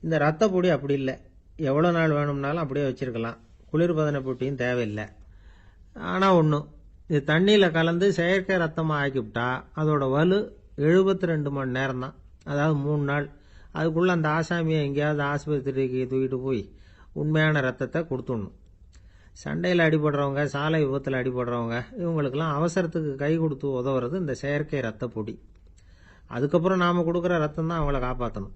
இந்த ரத்த பொடி அப்படி இல்லை, எவ்வளோ நாள் வேணும்னாலும் அப்படியே வச்சிருக்கலாம். குளிர்பதன பெட்டியும் தேவையில்லை. ஆனால் ஒன்று, இது தண்ணியில் கலந்து செயற்கை ரத்தமாக ஆக்கிவிட்டா அதோட வலு 72 மணி நேரம் தான். அதாவது 3 நாள். அதுக்குள்ளே அந்த ஆசாமியை எங்கேயாவது ஆஸ்பத்திரிக்கு தூக்கிட்டு போய் உண்மையான ரத்தத்தை கொடுத்துடணும். சண்டையில் அடிபடுறவங்க, சாலை விபத்தில் அடிபடுறவங்க, இவங்களுக்கெல்லாம் அவசரத்துக்கு கை கொடுத்து உதவுறது இந்த செயற்கை ரத்த பொடி. அதுக்கப்புறம் நாம் கொடுக்குற ரத்தம் தான் அவங்கள காப்பாற்றணும்.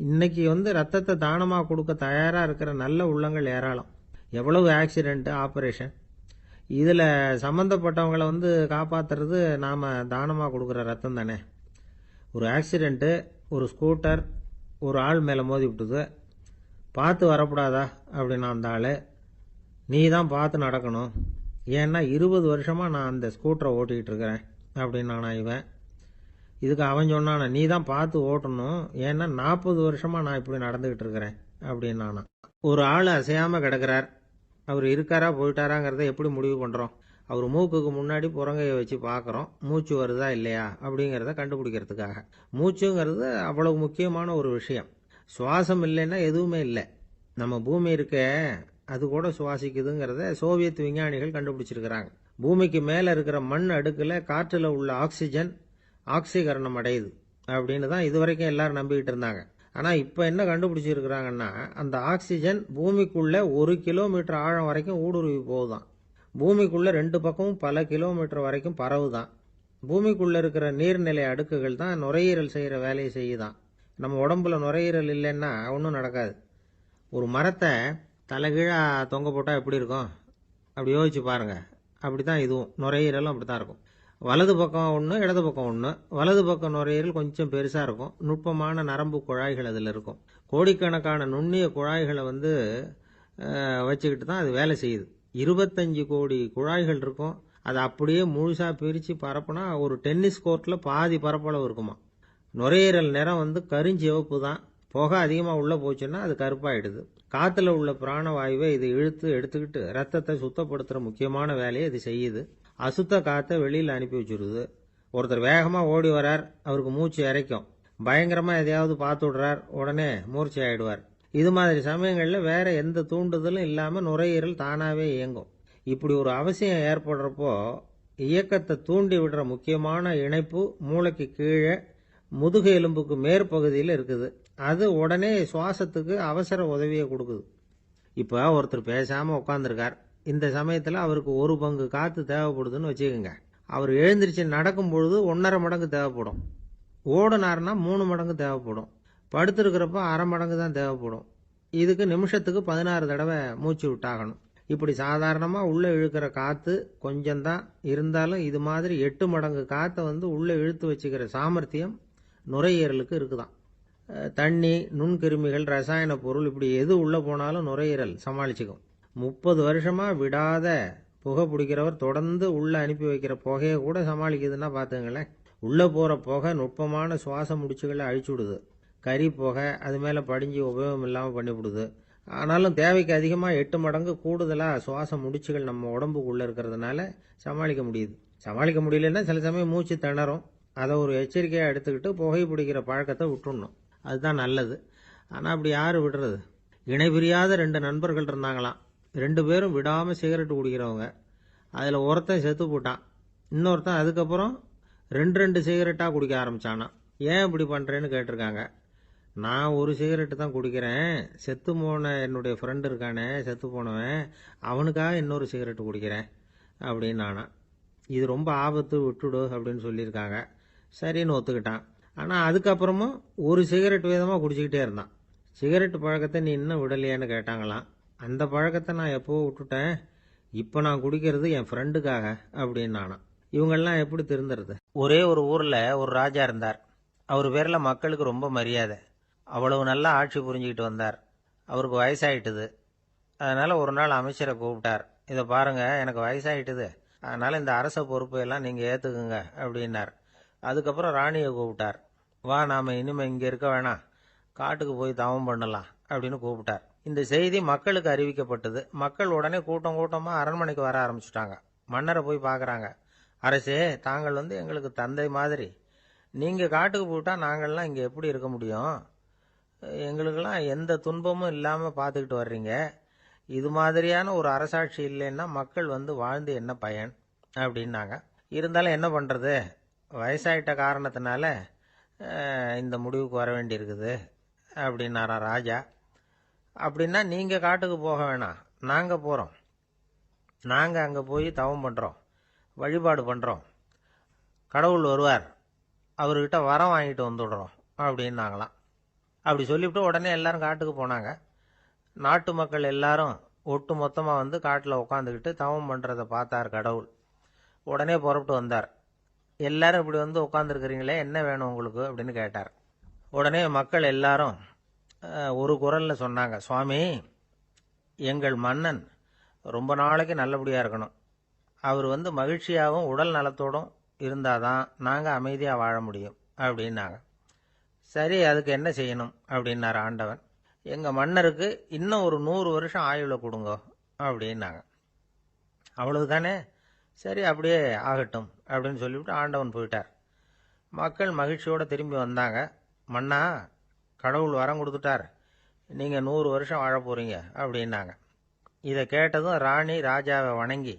இன்னைக்கு ரத்தத்தை தானமாக கொடுக்க தயாராக இருக்கிற நல்ல உள்ளங்கள் ஏராளம். எவ்வளவு ஆக்சிடென்ட்டு, ஆப்ரேஷன், இதில் சம்மந்தப்பட்டவங்களை காப்பாற்றுறது நாம் தானமாக கொடுக்குற ரத்தம் தானே. ஒரு ஆக்சிடென்ட்டு, ஒரு ஸ்கூட்டர் ஒரு ஆள் மேலே மோதி விட்டுது, பார்த்து வரக்கூடாதா அப்படின்னா அந்த ஆள், நீ தான் பார்த்து நடக்கணும், ஏன்னா 20 வருஷமாக நான் அந்த ஸ்கூட்டரை ஓட்டிக்கிட்டு இருக்கிறேன் அப்படின்னா இவன். இதுக்கு அவன் சொன்னானா, நீ தான் பார்த்து ஓட்டணும், ஏன்னா 40 வருஷமா நான் இப்படி நடந்துகிட்டு இருக்கிறேன் அப்படின்னானா. ஒரு ஆள் அசையாம கிடக்கிறார், அவர் இருக்காரா போயிட்டாராங்கிறத எப்படி முடிவு பண்றோம்? அவர் மூக்குக்கு முன்னாடி புறங்கையை வச்சு பார்க்குறோம், மூச்சு வருதா இல்லையா அப்படிங்கிறத கண்டுபிடிக்கிறதுக்காக. மூச்சுங்கிறது அவ்வளவு முக்கியமான ஒரு விஷயம். சுவாசம் இல்லைன்னா எதுவுமே இல்லை. நம்ம பூமி இருக்க, அது கூட சுவாசிக்குதுங்கிறத சோவியத் விஞ்ஞானிகள் கண்டுபிடிச்சிருக்கிறாங்க. பூமிக்கு மேலே இருக்கிற மண் அடுக்கில் காற்றில் உள்ள ஆக்சிஜன் ஆக்சிகரணம் அடையுது அப்படின்னு தான் இதுவரைக்கும் எல்லாரும் நம்பிக்கிட்டு இருந்தாங்க. ஆனால் இப்போ என்ன கண்டுபிடிச்சிருக்கிறாங்கன்னா, அந்த ஆக்சிஜன் பூமிக்குள்ள 1 கிலோமீட்டர் ஆழம் வரைக்கும் ஊடுருவி போகுதான். பூமிக்குள்ள 2 பக்கமும் பல கிலோமீட்டர் வரைக்கும் பரவுதான். பூமிக்குள்ள இருக்கிற நீர்நிலை அடுக்குகள் தான் நுரையீரல் செய்கிற வேலையை செய்யுதான். நம்ம உடம்புல நுரையீரல் இல்லைன்னா ஒன்றும் நடக்காது. ஒரு மரத்தை தலைகீழாக தொங்க போட்டால் எப்படி இருக்கும்? அப்படி யோசிச்சு பாருங்க. அப்படி தான் இதுவும், நுரையீரலும் அப்படி தான் இருக்கும். வலது பக்கம் ஒன்று, இடது பக்கம் ஒன்று. வலது பக்கம் நுரையீரல் கொஞ்சம் பெருசாக இருக்கும், நுட்பமான நரம்பு குழாய்கள் அதில் இருக்கும். கோடிக்கணக்கான நுண்ணிய குழாய்களை வச்சுக்கிட்டு தான் அது வேலை செய்யுது. 25 கோடி குழாய்கள் இருக்கும். அதை அப்படியே முழுசாக பிரித்து பரப்புனா ஒரு டென்னிஸ் கோர்ட்டில் பாதி பரப்பளவு இருக்குமா. நுரையீரல் நிறம் கருஞ்சிவப்பு தான். புகை அதிகமாக உள்ளே போச்சுன்னா அது கருப்பாயிடுது. காற்றுல உள்ள பிராணவாயுவை இது இழுத்து எடுத்துக்கிட்டு ரத்தத்தை சுத்தப்படுத்துகிற முக்கியமான வேலையை இது செய்யுது. அசுத்த காற்றை வெளியில் அனுப்பி வச்சுருது. ஒருத்தர் வேகமாக ஓடி வரார், அவருக்கு மூச்சு இறைக்கும். பயங்கரமாக எதையாவது பார்த்து விடுறார், உடனே மூர்ச்சி ஆயிடுவார். இது மாதிரி சமயங்களில் வேற எந்த தூண்டுதலும் இல்லாமல் நுரையீரல் தானாகவே இயங்கும். இப்படி ஒரு அவசியம் ஏற்படுறப்போ இயக்கத்தை தூண்டி விடுற முக்கியமான இணைப்பு மூளைக்கு கீழே முதுகு எலும்புக்கு மேற்பகுதியில் இருக்குது. அது உடனே சுவாசத்துக்கு அவசர உதவியை கொடுக்குது. இப்போ ஒருத்தர் பேசாமல் உட்காந்துருக்கார். இந்த சமயத்தில் அவருக்கு 1 பங்கு காற்று தேவைப்படுதுன்னு வச்சுக்கோங்க. அவர் எழுந்திரிச்சு நடக்கும் பொழுது 1.5 மடங்கு தேவைப்படும். ஓடுனார்னா 3 மடங்கு தேவைப்படும். படுத்திருக்கிறப்ப அரை மடங்கு தான் தேவைப்படும். இதுக்கு நிமிஷத்துக்கு 16 தடவை மூச்சு விட்டாகணும். இப்படி சாதாரணமாக உள்ளே இழுக்கிற காற்று கொஞ்சம்தான் இருந்தாலும் இது மாதிரி 8 மடங்கு காற்றை உள்ளே இழுத்து வச்சுக்கிற சாமர்த்தியம் நுரையீரலுக்கு இருக்குதான். தண்ணி, நுண்கிருமிகள், ரசாயன பொருள் இப்படி எது உள்ளே போனாலும் நுரையீரல் சமாளிச்சுக்கும். 30 வருஷமாக விடாத புகை பிடிக்கிறவர் தொடர்ந்து உள்ளே அனுப்பி வைக்கிற புகையை கூட சமாளிக்குதுன்னா பார்த்துங்களேன். உள்ளே போகிற புகை நுட்பமான சுவாச முடிச்சுகளை அழிச்சுடுது. கறி புகை அது மேலே படிஞ்சு உபயோகம் இல்லாமல் பண்ணிவிடுது. ஆனாலும் தேவைக்கு அதிகமாக 8 மடங்கு கூடுதலாக சுவாச முடிச்சுகள் நம்ம உடம்புக்குள்ளே இருக்கிறதுனால சமாளிக்க முடியுது. சமாளிக்க முடியலன்னா சில சமயம் மூச்சு திணறும். அதை ஒரு எச்சரிக்கையாக எடுத்துக்கிட்டு புகை பிடிக்கிற பழக்கத்தை விட்டுடணும். அதுதான் நல்லது. ஆனால் அப்படி யார் விடுறது? இணை பிரியாத 2 நண்பர்கள் இருந்தாங்களாம். 2 பேரும் விடாமல் சிகரெட் குடிக்கிறவங்க. அதில் ஒருத்தன் செத்து போட்டான். இன்னொருத்தன் அதுக்கப்புறம் 2 சிகரெட்டாக குடிக்க ஆரம்பித்தானா. ஏன் இப்படி பண்ணுறேன்னு கேட்டிருக்காங்க. நான் ஒரு சிகரெட்டு தான் குடிக்கிறேன், செத்து போன என்னுடைய ஃப்ரெண்டு இருக்கானே செத்து போனவன், அவனுக்காக இன்னொரு சிகரெட்டு குடிக்கிறேன் அப்படின்னு நானா. இது ரொம்ப ஆபத்து, விட்டுடு அப்படின்னு சொல்லியிருக்காங்க. சரின்னு ஒத்துக்கிட்டான். ஆனால் அதுக்கப்புறமும் ஒரு சிகரெட் வீதமாக குடிச்சிக்கிட்டே இருந்தான். சிகரெட் பழக்கத்தை நீ இன்னும் விடலையான்னு கேட்டாங்களாம். அந்த பழக்கத்தை நான் எப்போ விட்டுட்டேன், இப்போ நான் குடிக்கிறது என் ஃப்ரெண்டுக்காக அப்படின்னு நானா. இவங்கெல்லாம் எப்படி திருந்துறது? ஒரே ஒரு ஊரில் ஒரு ராஜா இருந்தார். அவர் பேரில் மக்களுக்கு ரொம்ப மரியாதை. அவ்வளவு நல்லா ஆட்சி புரிஞ்சுக்கிட்டு வந்தார். அவருக்கு வயசாயிட்டுது. அதனால் ஒரு நாள் அமைச்சரை கூப்பிட்டார். இதை பாருங்கள், எனக்கு வயசாயிட்டுது, அதனால் இந்த அரச பொறுப்பையெல்லாம் நீங்கள் ஏற்றுக்குங்க அப்படின்னார். அதுக்கப்புறம் ராணியை கூப்பிட்டார். வா, நாம் இனிமேல் இங்கே இருக்க வேணாம், காட்டுக்கு போய் தவம் பண்ணலாம் அப்படின்னு கூப்பிட்டார். இந்த செய்தி மக்களுக்கு அறிவிக்கப்பட்டது. மக்கள் உடனே கூட்டம் கூட்டமாக அரண்மனைக்கு வர ஆரம்பிச்சுட்டாங்க. மன்னரை போய் பார்க்குறாங்க. அரசே, தாங்கள் எங்களுக்கு தந்தை மாதிரி. நீங்கள் காட்டுக்கு போயிட்டால் நாங்கள்லாம் இங்கே எப்படி இருக்க முடியும்? எங்களுக்கெல்லாம் எந்த துன்பமும் இல்லாமல் பார்த்துக்கிட்டு வர்றீங்க. இது மாதிரியான ஒரு அரசாட்சி இல்லைன்னா மக்கள் வாழ்ந்து என்ன பயன் அப்படின்னாங்க. இருந்தாலும் என்ன பண்ணுறது, வயசாயிட்ட காரணத்தினால இந்த முடிவுக்கு வர வேண்டியிருக்குது அப்படின்னாரா ராஜா. அப்படின்னா நீங்கள் காட்டுக்கு போக வேணாம், நாங்கள் போகிறோம். நாங்கள் அங்கே போய் தவம் பண்ணுறோம், வழிபாடு பண்ணுறோம். கடவுள் வருவார், அவர்கிட்ட வரம் வாங்கிட்டு வந்துடுறோம் அப்படின்னாங்களாம். அப்படி சொல்லிவிட்டு உடனே எல்லாரும் காட்டுக்கு போனாங்க. நாட்டு மக்கள் எல்லாரும் ஒட்டு மொத்தமாக காட்டில் உட்காந்துக்கிட்டு தவம் பண்ணுறதை பார்த்தார் கடவுள். உடனே புறப்பட்டு வந்தார். எல்லாரும் இப்படி உட்காந்துருக்கிறீங்களே, என்ன வேணும் உங்களுக்கு அப்படின்னு கேட்டார். உடனே மக்கள் எல்லாரும் ஒரு குரலில் சொன்னாங்க, சுவாமி, எங்கள் மன்னன் ரொம்ப நாளைக்கு நல்லபடியாக இருக்கணும். அவர் மகிழ்ச்சியாகவும் உடல் நலத்தோடும் இருந்தால் தான் நாங்கள் அமைதியாக வாழ முடியும். அப்படின்னாங்க. சரி, அதுக்கு என்ன செய்யணும் அப்படின்னாரு ஆண்டவன். எங்கள் மன்னருக்கு இன்னும் ஒரு 100 வருஷம் ஆயுளை கொடுங்க அப்படின்னாங்க. அவ்வளவுதானே, சரி அப்படியே ஆகட்டும் அப்படின்னு சொல்லிவிட்டு ஆண்டவன் போயிட்டார். மக்கள் மகிழ்ச்சியோடு திரும்பி வந்தாங்க. மன்னா, கடவுள் வரம் கொடுத்துட்டார், நீங்கள் 100 வருஷம் வாழ போகிறீங்க அப்படின்னாங்க. இதை கேட்டதும் ராணி ராஜாவை வணங்கி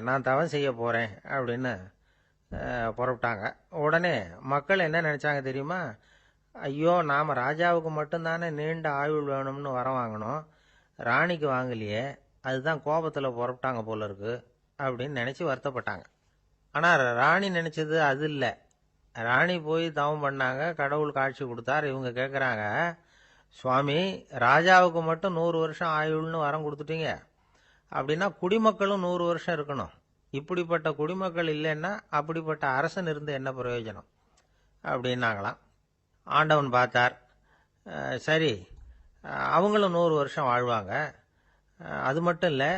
நான் தவம் செய்ய போகிறேன் அப்படின்னு புறப்பட்டாங்க. உடனே மக்கள் என்ன நினச்சாங்க தெரியுமா? ஐயோ, நாம் ராஜாவுக்கு மட்டும்தானே நீண்ட ஆயுள் வேணும்னு வரம் வாங்கினோம், ராணிக்கு வாங்கலையே, அதுதான் கோபத்தில் புறப்பட்டாங்க போல இருக்கு அப்படின்னு நினச்சி வருத்தப்பட்டாங்க. ஆனால் ராணி நினச்சது அது இல்லை. ராணி போய் தவம் பண்ணாங்க, கடவுள் காட்சி கொடுத்தார். இவங்க கேட்குறாங்க, சுவாமி, ராஜாவுக்கு மட்டும் 100 வருஷம் ஆயுள்னு வரம் கொடுத்துட்டீங்க, அப்படின்னா குடிமக்களும் 100 வருஷம் இருக்கணும். இப்படிப்பட்ட குடிமக்கள் இல்லைன்னா அப்படிப்பட்ட அரசன் இருந்து என்ன பிரயோஜனம் அப்படின்னாங்களாம். ஆண்டவன் பார்த்தார், சரி அவங்களும் 100 வருஷம் வாழ்வாங்க, அது மட்டும் இல்லை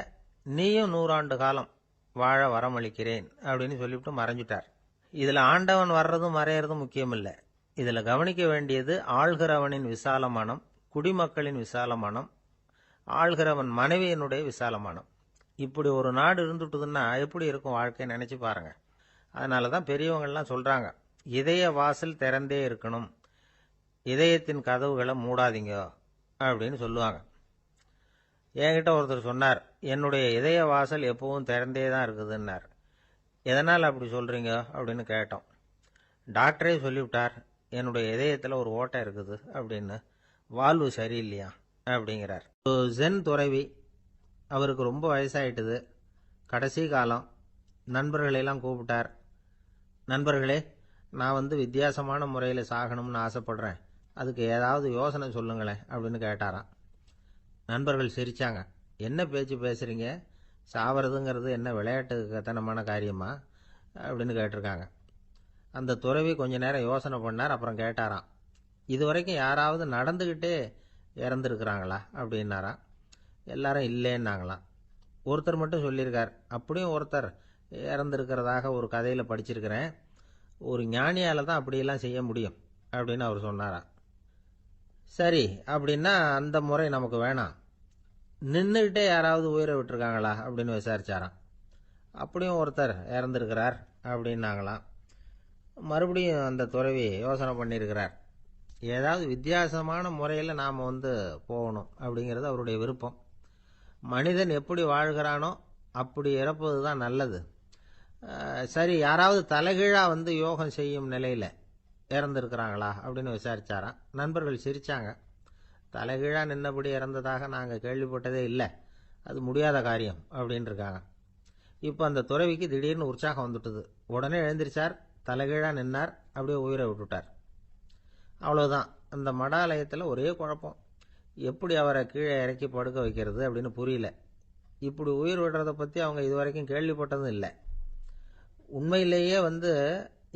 நீயும் 100 ஆண்டு காலம் வாழ வரமளிக்கிறேன் அப்படின்னு சொல்லிவிட்டு மறைஞ்சிட்டார். இதில் ஆண்டவன் வர்றதும் மறையிறதும் முக்கியம் இல்லை. இதில் கவனிக்க வேண்டியது ஆள்கிறவனின் விசால மனம், குடிமக்களின் விசால மனம், ஆள்கிறவன் மனைவியினுடைய விசால மனம். இப்படி ஒரு நாடு இருந்துட்டுதுன்னா எப்படி இருக்கும் வாழ்க்கை நினைச்சு பாருங்க. அதனால தான் பெரியவங்கள்லாம் சொல்றாங்க, இதய வாசல் திறந்தே இருக்கணும், இதயத்தின் கதவுகளை மூடாதீங்க அப்படின்னு சொல்லுவாங்க. என்கிட்ட ஒருத்தர் சொன்னார், என்னுடைய இதய வாசல் எப்பவும் திறந்தே தான் இருக்குதுன்னார். எதனால் அப்படி சொல்றீங்க அப்படின்னு கேட்டோம். டாக்டரே சொல்லிவிட்டார், என்னுடைய இதயத்தில் ஒரு ஓட்டை இருக்குது அப்படின்னு, வால்வு சரியில்லையா அப்படிங்கிறார். ஜென் துறவி, அவருக்கு ரொம்ப வயசாயிட்டுது, கடைசி காலம். நண்பர்களெல்லாம் கூப்பிட்டார். நண்பர்களே, நான் வித்தியாசமான முறையில் சாகணும்னு ஆசைப்படுறேன், அதுக்கு ஏதாவது யோசனை சொல்லுங்களேன் அப்படின்னு கேட்டாராம். நண்பர்கள் சிரிச்சாங்க. என்ன பேச்சு பேசுறீங்க, சாவறதுங்கிறது என்ன விளையாட்டுத்தனமான காரியமா அப்படின்னு கேட்டிருக்காங்க. அந்த துறவி கொஞ்ச நேரம் யோசனை பண்ணார். அப்புறம் கேட்டாராம், இதுவரைக்கும் யாராவது நடந்துக்கிட்டே இறந்துருக்குறாங்களா அப்படின்னாராம். எல்லாரும் இல்லைன்னாங்களாம். ஒருத்தர் மட்டும் சொல்லியிருக்கார், அப்படியும் ஒருத்தர் இறந்துருக்கிறதாக ஒரு கதையில் படிச்சிருக்கிறேன், ஒரு ஞானியால் தான் அப்படியெல்லாம் செய்ய முடியும் அப்படின்னு அவர் சொன்னாராம். சரி, அப்படின்னா அந்த முறை நமக்கு வேணாம், நின்றுக்கிட்டே யாராவது உயிரை விட்டுருக்காங்களா அப்படின்னு விசாரிச்சாராம். அப்படியும் ஒருத்தர் இறந்துருக்கிறார் அப்படின்னாங்களாம். மறுபடியும் அந்த துறவி யோசனை பண்ணியிருக்கிறார், ஏதாவது வித்தியாசமான முறையில் நாம் போகணும் அப்படிங்கிறது அவருடைய விருப்பம். மனிதன் எப்படி வாழ்கிறானோ அப்படி இறப்பது தான் நல்லது. சரி, யாராவது தலைகீழாக யோகம் செய்யும் நிலையில் இறந்துருக்கிறாங்களா அப்படின்னு விசாரிச்சாராம். நண்பர்கள் சிரித்தாங்க. தலைகீழாக நின்னபடி இறந்ததாக நாங்கள் கேள்விப்பட்டதே இல்லை, அது முடியாத காரியம் அப்படின்னு இருக்காங்க. இப்போ அந்த துறவிக்கு திடீர்னு உற்சாகம் வந்துட்டுது. உடனே எழுந்திரிச்சார், தலைகீழாக நின்னார், அப்படியே உயிரை விட்டுட்டார். அவ்வளோதான். அந்த மடாலயத்தில் ஒரே குழப்பம், எப்படி அவரை கீழே இறக்கி படுக்க வைக்கிறது அப்படின்னு புரியல. இப்படி உயிர் விடுறதை பற்றி அவங்க இதுவரைக்கும் கேள்விப்பட்டதும் இல்லை. உண்மையிலேயே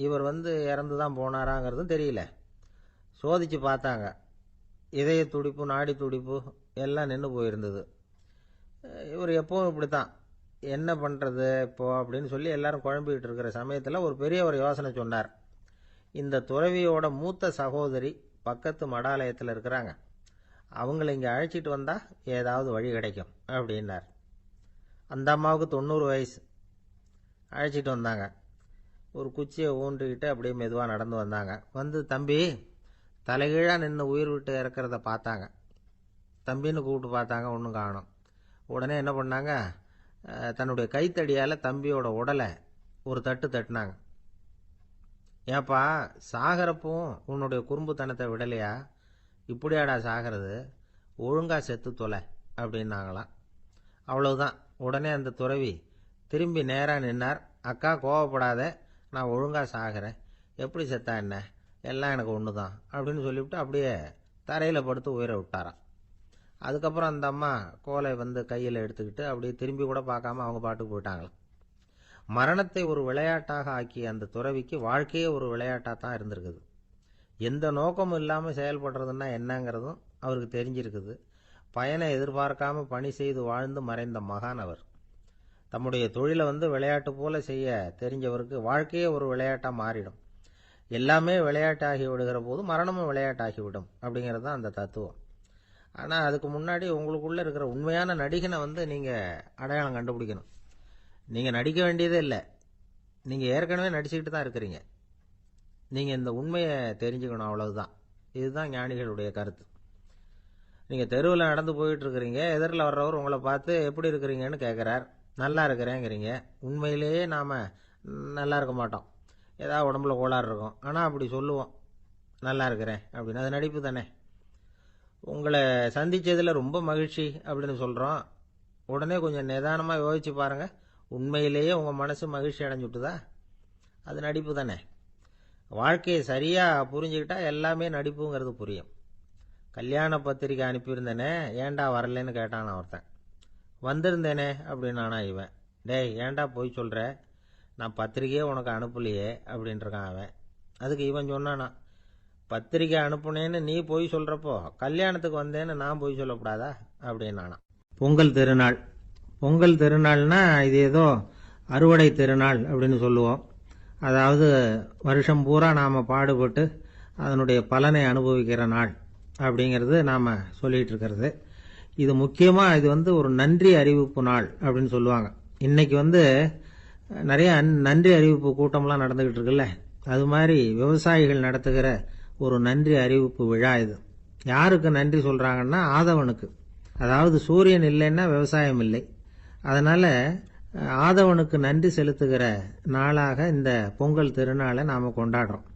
இவர் இறந்து தான் போனாராங்கிறதும் தெரியல. சோதிச்சு பார்த்தாங்க, இதய துடிப்பு, நாடி துடிப்பு எல்லாம் நின்று போயிருந்தது. இவர் எப்பவும் இப்படி தான், என்ன பண்ணுறது இப்போ அப்படின்னு சொல்லி எல்லாரும் குழம்பிக்கிட்டு இருக்கிற சமயத்தில் ஒரு பெரிய ஒரு யோசனை சொன்னார். இந்த துறவியோட மூத்த சகோதரி பக்கத்து மடாலயத்தில் இருக்கிறாங்க, அவங்கள இங்கே அழைச்சிட்டு வந்தால் ஏதாவது வழி கிடைக்கும் அப்படின்னார். அந்த அம்மாவுக்கு 90 வயசு. அழைச்சிட்டு வந்தாங்க. ஒரு குச்சியை ஊன்றிக்கிட்டு அப்படியே மெதுவாக நடந்து வந்தாங்க. தம்பி, தலைகீழாக நின்று உயிர் விட்டு இறக்கிறத பார்த்தாங்க. தம்பின்னு கூப்பிட்டு பார்த்தாங்க, ஒன்றும் காணோம். உடனே என்ன பண்ணாங்க, தன்னுடைய கைத்தடியால் தம்பியோட உடலை ஒரு தட்டு தட்டினாங்க. ஏப்பா, சாகிறப்பவும் உன்னுடைய குறும்புத்தனத்தை விடலையா, இப்படியாடா சாகிறது, ஒழுங்கா செத்து தொலை அப்படின்னாங்களாம். அவ்வளவுதான். உடனே அந்த துறவி திரும்பி நேராக நின்னார். அக்கா, கோவப்படாத, நான் ஒழுங்காக சாகிறேன், எப்படி செத்தா என்ன, எல்லாம் எனக்கு ஒன்று தான் அப்படின்னு சொல்லிவிட்டு அப்படியே தரையில் படுத்து உயிரை விட்டாராம். அதுக்கப்புறம் அந்த அம்மா கோலை கையில் எடுத்துக்கிட்டு அப்படியே திரும்பி கூட பார்க்காம அவங்க பாட்டுக்கு போயிட்டாங்களாம். மரணத்தை ஒரு விளையாட்டாக ஆக்கிய அந்த துறவிக்கு வாழ்க்கையே ஒரு விளையாட்டாக தான் இருந்திருக்குது. எந்த நோக்கமும் இல்லாமல் செயல்படுறதுன்னா என்னங்கிறதும் அவருக்கு தெரிஞ்சிருக்குது. பயனை எதிர்பார்க்காம பணி செய்து வாழ்ந்து மறைந்த மகான் அவர். தம்முடைய தொழிலை விளையாட்டு போல செய்ய தெரிஞ்சவருக்கு வாழ்க்கையே ஒரு விளையாட்டாக மாறிடும். எல்லாமே விளையாட்டாகி விடுகிற போது மரணமும் விளையாட்டாகிவிடும் அப்படிங்கிறது தான் அந்த தத்துவம். ஆனால் அதுக்கு முன்னாடி உங்களுக்குள்ளே இருக்கிற உண்மையான நடிகனை நீங்கள் அடையாளம் கண்டுபிடிக்கணும். நீங்கள் நடிக்க வேண்டியதே இல்லை, நீங்கள் ஏற்கனவே நடிச்சுக்கிட்டு தான் இருக்கிறீங்க. நீங்கள் இந்த உண்மையை தெரிஞ்சுக்கணும், அவ்வளவுதான். இதுதான் ஞானிகளுடைய கருத்து. நீங்கள் தெருவில் நடந்து போயிட்டு இருக்கிறீங்க, எதிரில் வர்றவர் உங்களை பார்த்து எப்படி இருக்கிறீங்கன்னு கேட்குறார். நல்லா இருக்கிறேங்கிறீங்க. உண்மையிலேயே நாம் நல்லா இருக்க மாட்டோம், ஏதாவது உடம்புல கோளாறு இருக்கும். ஆனால் அப்படி சொல்லுவோம், நல்லா இருக்கிறேன் அப்படின்னு. அது நடிப்பு தானே. உங்களை சந்தித்ததில் ரொம்ப மகிழ்ச்சி அப்படின்னு சொல்கிறோம். உடனே கொஞ்சம் நிதானமாக யோசிச்சு பாருங்கள், உண்மையிலேயே உங்கள் மனசு மகிழ்ச்சி அடைஞ்சுட்டுதா? அது நடிப்பு தானே. வாழ்க்கையை சரியாக புரிஞ்சுக்கிட்டா எல்லாமே நடிப்புங்கிறது புரியும். கல்யாண பத்திரிக்கை அனுப்பியிருந்தேனே, ஏன்டா வரலன்னு கேட்டான் ஒருத்தன். வந்திருந்தேனே அப்படின்னானா இவன். டேய், ஏன்டா போய் சொல்கிற, நான் பத்திரிக்கையே உனக்கு அனுப்பலையே அப்படின்ட்டுருக்கான் அவன். அதுக்கு இவன் சொன்னானா, பத்திரிக்கை அனுப்புனேன்னு நீ போய் சொல்கிறப்போ கல்யாணத்துக்கு வந்தேன்னு நான் போய் சொல்லக்கூடாதா அப்படின்னானா. பொங்கல் திருநாள். பொங்கல் திருநாள்னா இது ஏதோ அறுவடை திருநாள் அப்படின்னு சொல்லுவோம். அதாவது வருஷம் பூரா நாம் பாடுபட்டு அதனுடைய பலனை அனுபவிக்கிற நாள் அப்படிங்கிறது நாம் சொல்லிகிட்டு இருக்கிறது. இது முக்கியமாக இது ஒரு நன்றி அறிவிப்பு நாள் அப்படின்னு சொல்லுவாங்க. இன்றைக்கி நிறைய நன்றி அறிவிப்பு கூட்டம்லாம் நடந்துக்கிட்டு இருக்குல்ல, அது மாதிரி விவசாயிகள் நடத்துகிற ஒரு நன்றி அறிவிப்பு விழா இது. யாருக்கு நன்றி சொல்கிறாங்கன்னா ஆதவனுக்கு. அதாவது சூரியன் இல்லைன்னா விவசாயம் இல்லை. அதனால் ஆதவனுக்கு நன்றி செலுத்துகிற நாளாக இந்த பொங்கல் திருநாளை நாம் கொண்டாடுறோம்.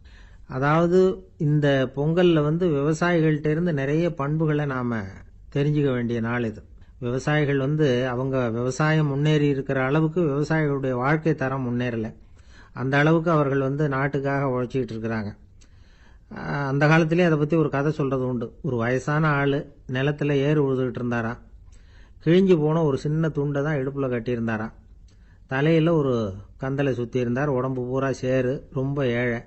அதாவது இந்த பொங்கலில் விவசாயிகள்கிட்ட இருந்து நிறைய பண்புகளை நாம் தெரிஞ்சுக்க வேண்டிய நாள் இது. விவசாயிகள் அவங்க விவசாயம் முன்னேறி இருக்கிற அளவுக்கு விவசாயிகளுடைய வாழ்க்கை தரம் முன்னேறலை. அந்த அளவுக்கு அவர்கள் நாட்டுக்காக உழைச்சிக்கிட்டு இருக்கிறாங்க. அந்த காலத்திலே அதை பற்றி ஒரு கதை சொல்கிறது உண்டு. ஒரு வயசான ஆள் நிலத்தில் ஏறு உழுதுகிட்டு இருந்தாராம். கிழிஞ்சு போன ஒரு சின்ன துண்டை தான் இடுப்பில் கட்டியிருந்தாராம். தலையில் ஒரு கந்தலை சுற்றி இருந்தார். உடம்பு பூரா சேரு, ரொம்ப ஏழை.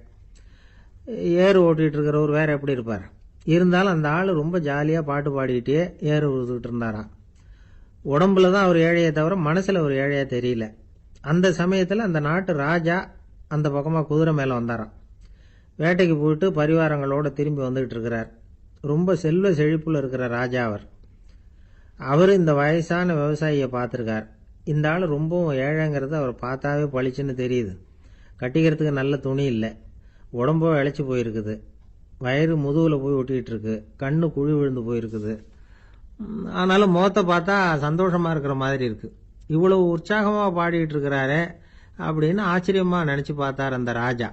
ஏறு ஓட்டிகிட்டு இருக்கிறவர் வேறு எப்படி இருப்பார்? இருந்தாலும் அந்த ஆள் ரொம்ப ஜாலியாக பாட்டு பாடிக்கிட்டே ஏறு உழுதுகிட்டு இருந்தாராம். உடம்புல தான் அவர் ஏழையை தவிர மனசில் ஒரு ஏழையாக தெரியல. அந்த சமயத்தில் அந்த நாட்டு ராஜா அந்த பக்கமாக குதிரை மேலே வந்தாராம். வேட்டைக்கு போயிட்டு பரிவாரங்களோடு திரும்பி வந்துகிட்டு இருக்கிறார். ரொம்ப செல்வ செழிப்பில் இருக்கிற ராஜா அவர் இந்த வயசான விவசாயியை பார்த்துருக்கார். இந்த ஆள் ரொம்பவும் ஏழைங்கிறது அவர் பார்த்தாவே பளிச்சுன்னு தெரியுது. கட்டிக்கிறதுக்கு நல்ல துணி இல்லை, உடம்போ இழைச்சி போயிருக்குது, வயிறு முதுகில் போய் ஒட்டிகிட்டு இருக்கு, கண்ணு குழி விழுந்து போயிருக்குது. ஆனாலும் முகத்தை பார்த்தா சந்தோஷமாக இருக்கிற மாதிரி இருக்குது. இவ்வளவு உற்சாகமாக பாடிக்கிட்டு இருக்கிறாரே அப்படின்னு ஆச்சரியமாக நினச்சி பார்த்தார் அந்த ராஜா.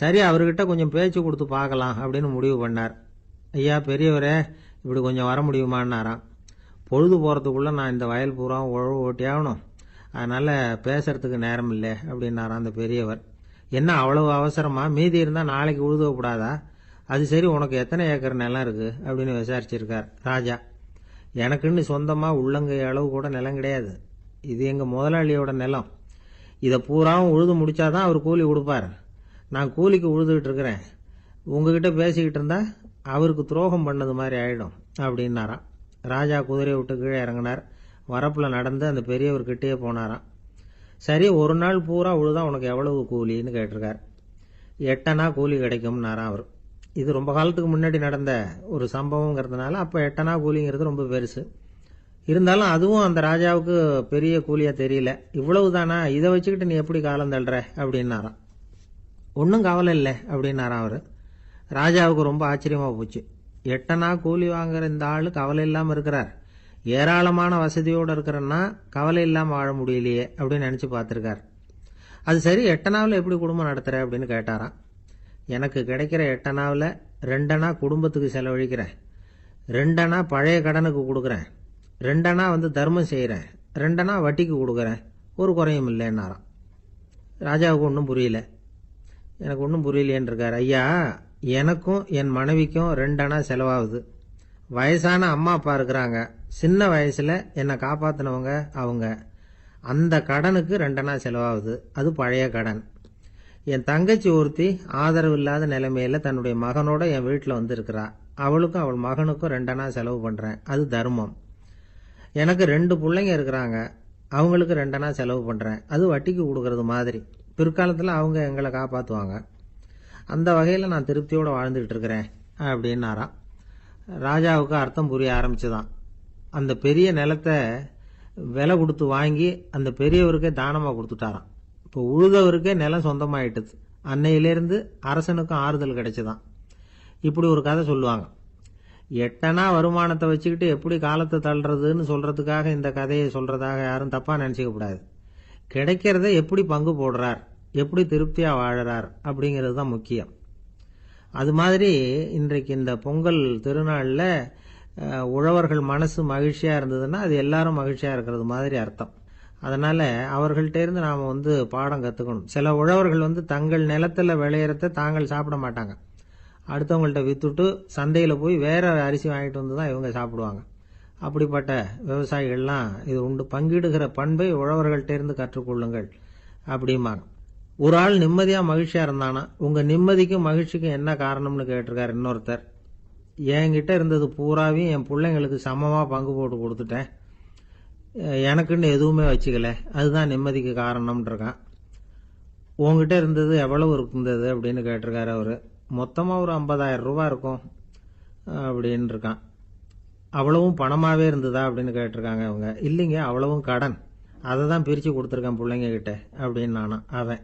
சரி, அவர்கிட்ட கொஞ்சம் பேச்சு கொடுத்து பார்க்கலாம் அப்படின்னு முடிவு பண்ணார். ஐயா பெரியவரே, இப்படி கொஞ்சம் வர முடியுமான்னாராம். பொழுது போகிறதுக்குள்ளே நான் இந்த வயல் பூரா உழவு ஓட்டி ஆகணும், அதனால் பேசுறதுக்கு நேரம் இல்லை அப்படின்னாராம் அந்த பெரியவர். என்ன அவ்வளவு அவசரமா? மீதி இருந்தால் நாளைக்கு உழுதக்கூடாதா? அது சரி, உனக்கு எத்தனை ஏக்கர் நிலம் இருக்குது அப்படின்னு விசாரிச்சிருக்கார் ராஜா. எனக்குன்னு சொந்தமாக உள்ளங்கை அளவு கூட நிலம் கிடையாது. இது எங்கள் முதலாளியோட நிலம். இதை பூராவும் உழுது முடித்தாதான் அவர் கூலி கொடுப்பார். நான் கூலிக்கு உழுதுகிட்டு இருக்கிறேன். உங்ககிட்ட பேசிக்கிட்டு இருந்தால் அவருக்கு துரோகம் பண்ணது மாதிரி ஆகிடும் அப்படின்னாராம். ராஜா குதிரையை விட்டு கீழே இறங்கினார். வரப்பில் நடந்து அந்த பெரியவர்கிட்டயே போனாராம். சரி, ஒரு நாள் பூரா உழுதா உனக்கு எவ்வளவு கூலின்னு கேட்டிருக்கார். 8 அணா கூலி கிடைக்கும்னாராம் அவர். இது ரொம்ப காலத்துக்கு முன்னாடி நடந்த ஒரு சம்பவங்கிறதுனால அப்போ 8 அணா கூலிங்கிறது ரொம்ப பெருசு. இருந்தாலும் அதுவும் அந்த ராஜாவுக்கு பெரிய கூலியாக தெரியல. இவ்வளவு தானா, இதை வச்சுக்கிட்டு நீ எப்படி காலம் தள்ளுற அப்படின்னாராம். ஒன்றும் கவலை இல்லை அப்படின்னாராம் அவர். ராஜாவுக்கு ரொம்ப ஆச்சரியமாக போச்சு. 8 அணா கூலி வாங்குற இந்த ஆள் கவலை இல்லாமல் இருக்கிறார், ஏராளமான வசதியோடு இருக்கிறன்னா கவலை இல்லாமல் வாழ முடியலையே அப்படின்னு நினச்சி பார்த்துருக்கார். அது சரி, 8 அணாவில் எப்படி குடும்பம் நடத்துகிற அப்படின்னு கேட்டாராம். எனக்கு கிடைக்கிற 8 அணாவில் 2 அணா குடும்பத்துக்கு செலவழிக்கிறேன், 2 அணா பழைய கடனுக்கு கொடுக்குறேன், 2 அணா தர்மம் செய்கிறேன், 2 அணா வட்டிக்கு கொடுக்குறேன், ஒரு குறையும் இல்லைன்னாராம். ராஜாவுக்கு ஒன்றும் புரியல. எனக்கு ஒன்றும் புரியலேன்னு இருக்கார். ஐயா, எனக்கும் என் மனைவிக்கும் 2 அணா செலவாகுது. வயசான அம்மா அப்பா இருக்கிறாங்க, சின்ன வயசில் என்னை காப்பாற்றினவங்க அவங்க. அந்த கடனுக்கு 2 அணா செலவாகுது, அது பழைய கடன். என் தங்கச்சி ஒருத்தி ஆதரவு இல்லாத நிலைமையில தன்னுடைய மகனோட என் வீட்டில் இருக்கிறா. அவளுக்கும் அவள் மகனுக்கும் 2 அணா செலவு பண்ணுறேன், அது தர்மம். எனக்கு 2 பிள்ளைங்க இருக்கிறாங்க, அவங்களுக்கு 2 அணா செலவு பண்ணுறேன், அது வட்டிக்கு கொடுக்கறது மாதிரி. பிற்காலத்தில் அவங்க எங்களை காப்பாற்றுவாங்க. அந்த வகையில் நான் திருப்தியோடு வாழ்ந்துகிட்டு இருக்கிறேன் அப்படின்னாராம். ராஜாவுக்கு அர்த்தம் புரிய ஆரம்பிச்சுதான். அந்த பெரிய நிலத்தை விலை கொடுத்து வாங்கி அந்த பெரியவருக்கே தானமாக கொடுத்துட்டாராம். இப்போ உழுதவருக்கே நிலம் சொந்தமாயிட்டுது. அன்னையிலேருந்து அரசனுக்கும் ஆறுதல் கிடைச்சுதான். இப்படி ஒரு கதை சொல்லுவாங்க. எட்டனா வருமானத்தை வச்சுக்கிட்டு எப்படி காலத்தை தள்ளுறதுன்னு சொல்றதுக்காக இந்த கதையை சொல்றதாக யாரும் தப்பா நினைச்சுக்க கூடாது. கிடைக்கிறத எப்படி பங்கு போடுறார், எப்படி திருப்தியா வாழறார் அப்படிங்கிறது தான் முக்கியம். அது மாதிரி இன்றைக்கு இந்த பொங்கல் திருநாளில் உழவர்கள் மனசு மகிழ்ச்சியா இருந்ததுன்னா அது எல்லாரும் மகிழ்ச்சியா இருக்கிறது மாதிரி அர்த்தம். அதனால அவர்கள்ட்ட இருந்து நாம பாடம் கத்துக்கணும். சில உழவர்கள் தங்கள் நிலத்துல விளையறத தாங்கள் சாப்பிட மாட்டாங்க. அடுத்தவங்கள்ட்ட வித்துட்டு சந்தையில் போய் வேற அரிசி வாங்கிட்டு வந்து தான் இவங்க சாப்பிடுவாங்க. அப்படிப்பட்ட விவசாயிகள்லாம் இது உண்டு. பங்கிடுகிற பண்பை உழவர்கள்ட்ட இருந்து கற்றுக்கொள்ளுங்கள் அப்படிம்பாங்க. ஒரு ஆள் நிம்மதியா மகிழ்ச்சியா இருந்தானா, உங்க நிம்மதிக்கும் மகிழ்ச்சிக்கும் என்ன காரணம்னு கேட்டிருக்காரு இன்னொருத்தர். என்கிட்ட இருந்தது பூராவையும் என் பிள்ளைங்களுக்கு சமமா பங்கு போட்டு கொடுத்துட்டேன், எனக்குன்னு எதுவுமே வச்சுக்கல, அதுதான் நிம்மதிக்கு காரணம்னு இருக்கான். உங்ககிட்ட இருந்தது எவ்வளவு இருந்தது அப்படின்னு கேட்டிருக்காரு அவரு. மொத்தமா ஒரு 50,000 ரூபாய் இருக்கும் அப்படின்னு இருக்கான். அவ்வளவும் பணமாவே இருந்ததா அப்படின்னு கேட்டிருக்காங்க அவங்க. இல்லைங்க, அவ்வளவும் கடன், அதை தான் பிரிச்சு கொடுத்துருக்கேன் பிள்ளைங்க கிட்ட அப்படின்னு அவன்.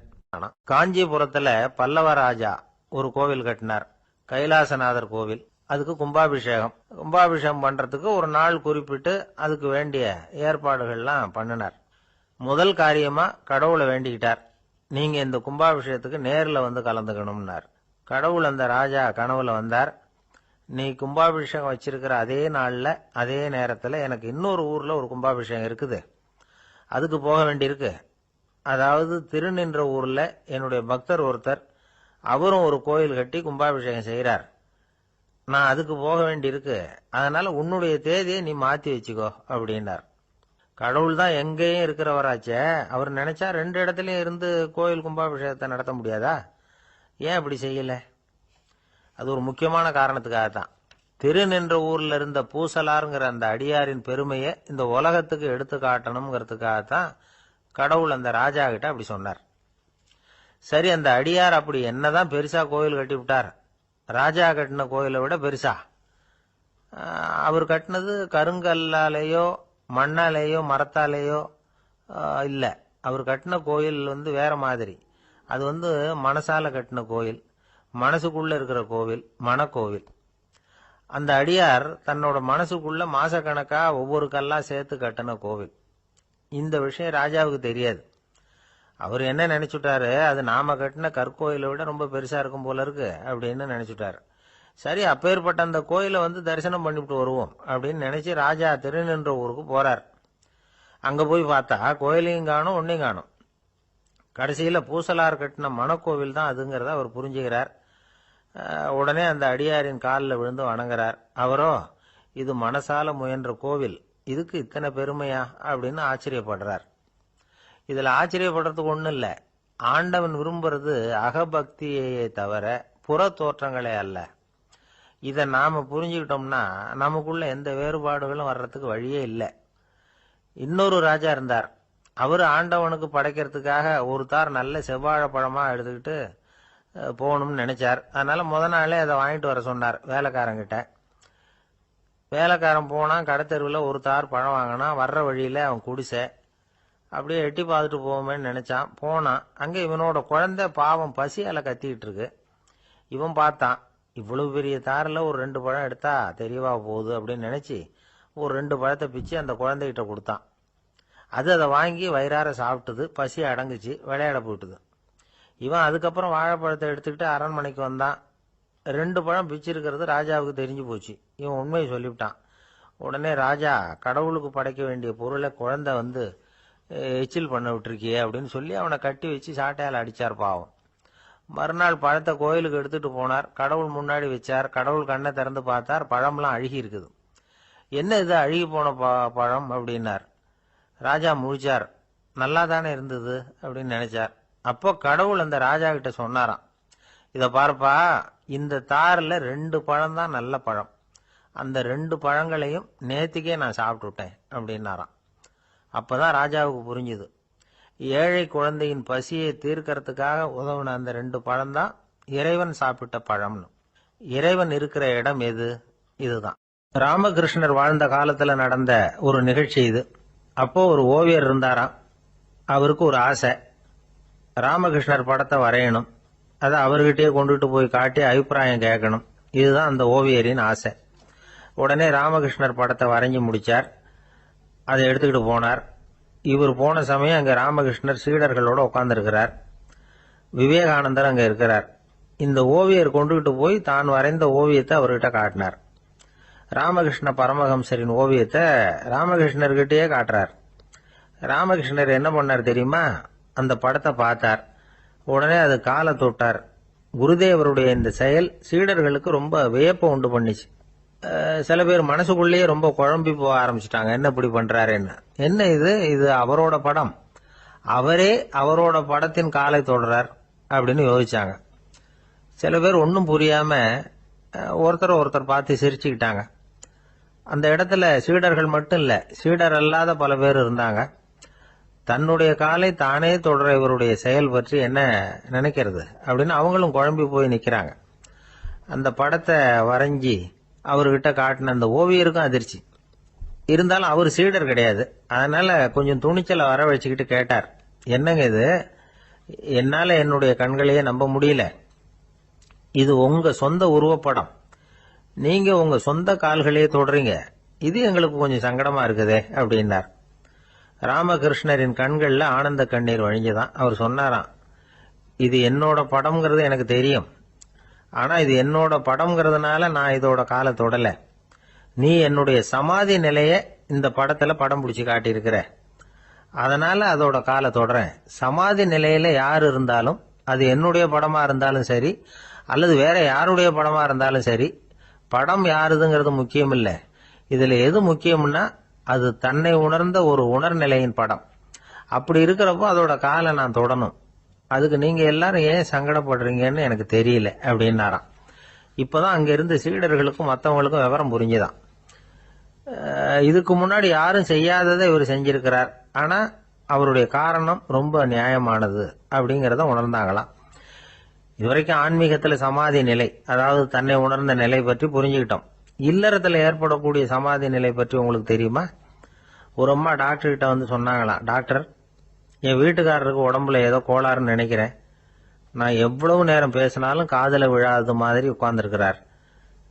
காஞ்சிபுரத்துல பல்லவ ராஜா ஒரு கோவில் கட்டினார், கைலாசநாதர் கோவில். அதுக்கு கும்பாபிஷேகம் பண்றதுக்கு ஒரு நாள் குறிப்பிட்டு அதுக்கு வேண்டிய ஏற்பாடுகள்லாம் பண்ணினார். முதல் காரியமா கடவுளை வேண்டிக்கிட்டார், நீங்க இந்த கும்பாபிஷேகத்துக்கு நேர்ல கலந்துக்கணும்னார். கடவுள் அந்த ராஜா கனவுல வந்தார். நீ கும்பாபிஷேகம் வச்சிருக்கிற அதே நாள்ல அதே நேரத்துல எனக்கு இன்னொரு ஊர்ல ஒரு கும்பாபிஷேகம் இருக்குது, அதுக்கு போக வேண்டியிருக்கு. அதாவது திருநின்ற ஊர்ல என்னுடைய பக்தர் ஒருத்தர், அவரும் ஒரு கோயில் கட்டி கும்பாபிஷேகம் செய்யறார், நான் அதுக்கு போக வேண்டியிருக்கு, அதனால உன்னுடைய தேதியை நீ மாத்தி வச்சுக்கோ அப்படின்னார். கடவுள் தான் எங்கேயும் இருக்கிறவராச்சே, அவர் நினைச்சா 2 இடத்துலயும் இருந்து கோயில் கும்பாபிஷேகத்தை நடத்த முடியாதா? ஏன் அப்படி செய்யல? அது ஒரு முக்கியமான காரணத்துக்காகத்தான். திருநின்ற ஊர்ல இருந்த பூசலாருங்கிற அந்த அடியாரின் பெருமையை இந்த உலகத்துக்கு எடுத்து காட்டணுங்கிறதுக்காகத்தான் கடவுள் அந்த ராஜா கிட்ட அப்படி சொன்னார். சரி, அந்த அடியார் அப்படி என்னதான் பெருசா கோயில் கட்டி விட்டார்? ராஜா கட்டின கோயிலை விட பெருசா? அவர் கட்டினது கருங்கல்லாலேயோ மண்ணாலேயோ மரத்தாலேயோ இல்ல. அவர் கட்டின கோயில் வேற மாதிரி. அது மனசால கட்டின கோயில், மனசுக்குள்ள இருக்கிற கோவில், மனக்கோவில். அந்த அடியார் தன்னோட மனசுக்குள்ள மாசக்கணக்கா ஒவ்வொரு கல்லா சேர்த்து கட்டின கோவில். இந்த விஷயம் ராஜாவுக்கு தெரியாது. அவர் என்ன நினைச்சுட்டாரு, அது நாம கட்டின கற்கோயிலை விட ரொம்ப பெருசா இருக்கும் போல இருக்கு அப்படின்னு நினைச்சுட்டாரு. சரி, அப்பேற்பட்ட அந்த கோயிலை தரிசனம் பண்ணிவிட்டு வருவோம் அப்படின்னு நினைச்சு ராஜா திருநின்ற ஊருக்கு போறார். அங்க போய் பார்த்தா கோயிலையும் காணும், ஒன்னையும் காணும். கடைசியில பூசலார் கட்டின மனக்கோவில் தான் அதுங்கிறத அவர் புரிஞ்சுக்கிறார். உடனே அந்த அடியாரின் காலில் விழுந்து வணங்குறார். அவரோ, இது மனசால முயன்ற கோவில், இதுக்கு இத்தனை பெருமையா அப்படின்னு ஆச்சரியப்படுறார். இதுல ஆச்சரியப்படுறதுக்கு ஒண்ணும் இல்ல. ஆண்டவன் விரும்புறது அகபக்தியை தவிர புற தோற்றங்களே அல்ல. இத நாம புரிஞ்சுக்கிட்டோம்னா நமக்குள்ள எந்த வேறுபாடுகளும் வர்றதுக்கு வழியே இல்லை. இன்னொரு ராஜா இருந்தார். அவரு ஆண்டவனுக்கு படைக்கிறதுக்காக ஒரு தார் நல்ல செவ்வாழை பழமா எடுத்துக்கிட்டு போகணும்னு நினைச்சார். அதனால முத நாளே அதை வாங்கிட்டு வர சொன்னார் வேலைக்காரங்கிட்ட. வேலைக்காரன் போனா, கடைத்தெருவில் ஒரு தார் பழம் வாங்கினா. வர்ற வழியில அவன் குடிசை, அப்படியே எட்டி பார்த்துட்டு போவோமேன்னு நினைச்சான். போனான். அங்க இவனோட குழந்தை பாவம் பசியால கத்திக்கிட்டு இருக்கு. இவன் பார்த்தான், இவ்வளவு பெரிய தாரில் ஒரு 2 பழம் எடுத்தா தெரியவா போகுது அப்படின்னு நினைச்சு ஒரு 2 பழத்தை பிச்சு அந்த குழந்தைகிட்ட கொடுத்தான். அது அதை வாங்கி வயிறார சாப்பிட்டுது, பசி அடங்குச்சு, விளையாட போயிட்டுது. இவன் அதுக்கப்புறம் வாழைப்பழத்தை எடுத்துக்கிட்டு அரண்மனைக்கு வந்தான். 2 பழம் பிச்சிருக்கிறது ராஜாவுக்கு தெரிஞ்சு போச்சு. இவன் உண்மையை சொல்லிவிட்டான். உடனே ராஜா, கடவுளுக்கு படைக்க வேண்டிய பொருளை குழந்தை எச்சில் பண்ண விட்டுருக்கியே அப்படின்னு சொல்லி அவனை கட்டி வச்சு சாட்டையால் அடிச்சார் பாவம். மறுநாள் பழத்தை கோயிலுக்கு எடுத்துட்டு போனார். கடவுள் முன்னாடி வச்சார். கடவுள் கண்ணை திறந்து பார்த்தார், பழம்லாம் அழுகி இருக்குது. என்ன இது அழுகி போன பழம் அப்படின்னார். ராஜா முழிச்சார். நல்லா தானே இருந்தது அப்படின்னு நினைச்சார். அப்போ கடவுள் அந்த ராஜா கிட்ட சொன்னாராம், இத பாருப்பா, இந்த தாரில் 2 பழம் தான் நல்ல பழம், அந்த 2 பழங்களையும் நேத்திக்கே நான் சாப்பிட்டுட்டேன் அப்படின்னாராம். அப்பதான் ராஜாவுக்கு புரிஞ்சுது, ஏழை குழந்தையின் பசியை தீர்க்கறதுக்காக உதவுன அந்த 2 பழம் தான் இறைவன் சாப்பிட்ட பழம்னு. இறைவன் இருக்கிற இடம் எது? இதுதான். ராமகிருஷ்ணர் வாழ்ந்த காலத்துல நடந்த ஒரு நிகழ்ச்சி இது. அப்போ ஒரு ஓவியர் இருந்தாராம். அவருக்கு ஒரு ஆசை, ராமகிருஷ்ணர் படத்தை வரையணும், அதை அவர்கிட்டயே கொண்டுட்டு போய் காட்டி அபிப்பிராயம் கேட்கணும். இதுதான் அந்த ஓவியரின் ஆசை. உடனே ராமகிருஷ்ணர் படத்தை வரைஞ்சி முடிச்சார். அதை எடுத்துக்கிட்டு போனார். இவர் போன சமயம் அங்க ராமகிருஷ்ணர் சீடர்களோட உட்கார்ந்துருக்கிறார். விவேகானந்தர் அங்க இருக்கிறார். இந்த ஓவியர் கொண்டுகிட்டு போய் தான் வரைந்த ஓவியத்தை அவர்கிட்ட காட்டினார். ராமகிருஷ்ண பரமஹம்சரின் ஓவியத்தை ராமகிருஷ்ணர்கிட்டயே காட்டுறார். ராமகிருஷ்ணர் என்ன பண்ணார் தெரியுமா? அந்த படத்தை பார்த்தார். உடனே அது காலை தொட்டார். குருதேவருடைய இந்த செயல் சீடர்களுக்கு ரொம்ப வியப்பை உண்டு பண்ணிச்சு. சில பேர் மனசுக்குள்ளேயே ரொம்ப குழம்பி போக ஆரம்பிச்சுட்டாங்க. என்ன இப்படி பண்றாருன்னு. என்ன இது? இது அவரோட படம், அவரே அவரோட படத்தின் காலை தொடுறார் அப்படின்னு யோசிச்சாங்க. சில பேர் ஒன்றும் புரியாம ஒருத்தர் பார்த்து சிரிச்சுக்கிட்டாங்க. அந்த இடத்துல சீடர்கள் மட்டும் இல்ல, சீடர் அல்லாத பல பேர் இருந்தாங்க. தன்னுடைய காலை தானே தொடர இவருடைய செயல் பற்றி என்ன நினைக்கிறது அப்படின்னு அவங்களும் குழம்பி போய் நிக்கிறாங்க. அந்த படத்தை வரைஞ்சி அவர்கிட்ட காட்டின அந்த ஓவியருக்கும் அதிர்ச்சி. இருந்தாலும் அவர் சீடர் கிடையாது. அதனால கொஞ்சம் துணிச்சலை வர வச்சுக்கிட்டு கேட்டார், என்னங்க இது? என்னால என்னுடைய கண்களையே நம்ப முடியல. இது உங்க சொந்த உருவப்படம், நீங்க உங்க சொந்த கால்களையே தொடறீங்க. இது எங்களுக்கு கொஞ்சம் சங்கடமா இருக்குதே அப்படின்னார். ராமகிருஷ்ணரின் கண்கள்ல ஆனந்த கண்ணீர் வழிஞ்சுதான். அவர் சொன்னாராம், இது என்னோட படம்ங்கிறது எனக்கு தெரியும், ஆனா இது என்னோட படம்ங்கிறதுனால நான் இதோட காலை தொடல. நீ என்னுடைய சமாதி நிலைய இந்த படத்துல படம் பிடிச்சி காட்டியிருக்கிற, அதனால அதோட காலை தொடறேன். சமாதி நிலையில யார் இருந்தாலும், அது என்னுடைய படமா இருந்தாலும் சரி அல்லது வேற யாருடைய படமா இருந்தாலும் சரி, படம் யாருதுங்கிறது முக்கியம் இல்லை. இதுல எது முக்கியம்னா அது தன்னை உணர்ந்த ஒரு உணர்நிலையின் படம். அப்படி இருக்கிறப்போ அதோட காலை நான் தொடணும். அதுக்கு நீங்க எல்லாரும் ஏன் சங்கடப்படுறீங்கன்னு எனக்கு தெரியல அப்படின்னாராம். இப்பதான் அங்க இருந்து சீடர்களுக்கும் மற்றவங்களுக்கும் விவரம் புரிஞ்சுதான். இதுக்கு முன்னாடி யாரும் செய்யாததை இவர் செஞ்சிருக்கிறார், ஆனா அவருடைய காரணம் ரொம்ப நியாயமானது அப்படிங்கறத உணர்ந்தாங்களாம். இதுவரைக்கும் ஆன்மீகத்துல சமாதி நிலை, அதாவது தன்னை உணர்ந்த நிலை பற்றி புரிஞ்சுக்கிட்டோம். இல்லறத்துல ஏற்படக்கூடிய சமாதி நிலை பற்றி உங்களுக்கு தெரியுமா? ஒரு அம்மா டாக்டர் கிட்ட வந்து சொன்னாங்களாம், டாக்டர், என் வீட்டுக்காரருக்கு உடம்புல ஏதோ கோளாறுன்னு நினைக்கிறேன். நான் எவ்வளவு நேரம் பேசினாலும் காதல விழாத மாதிரி உட்கார்ந்துருக்கிறார்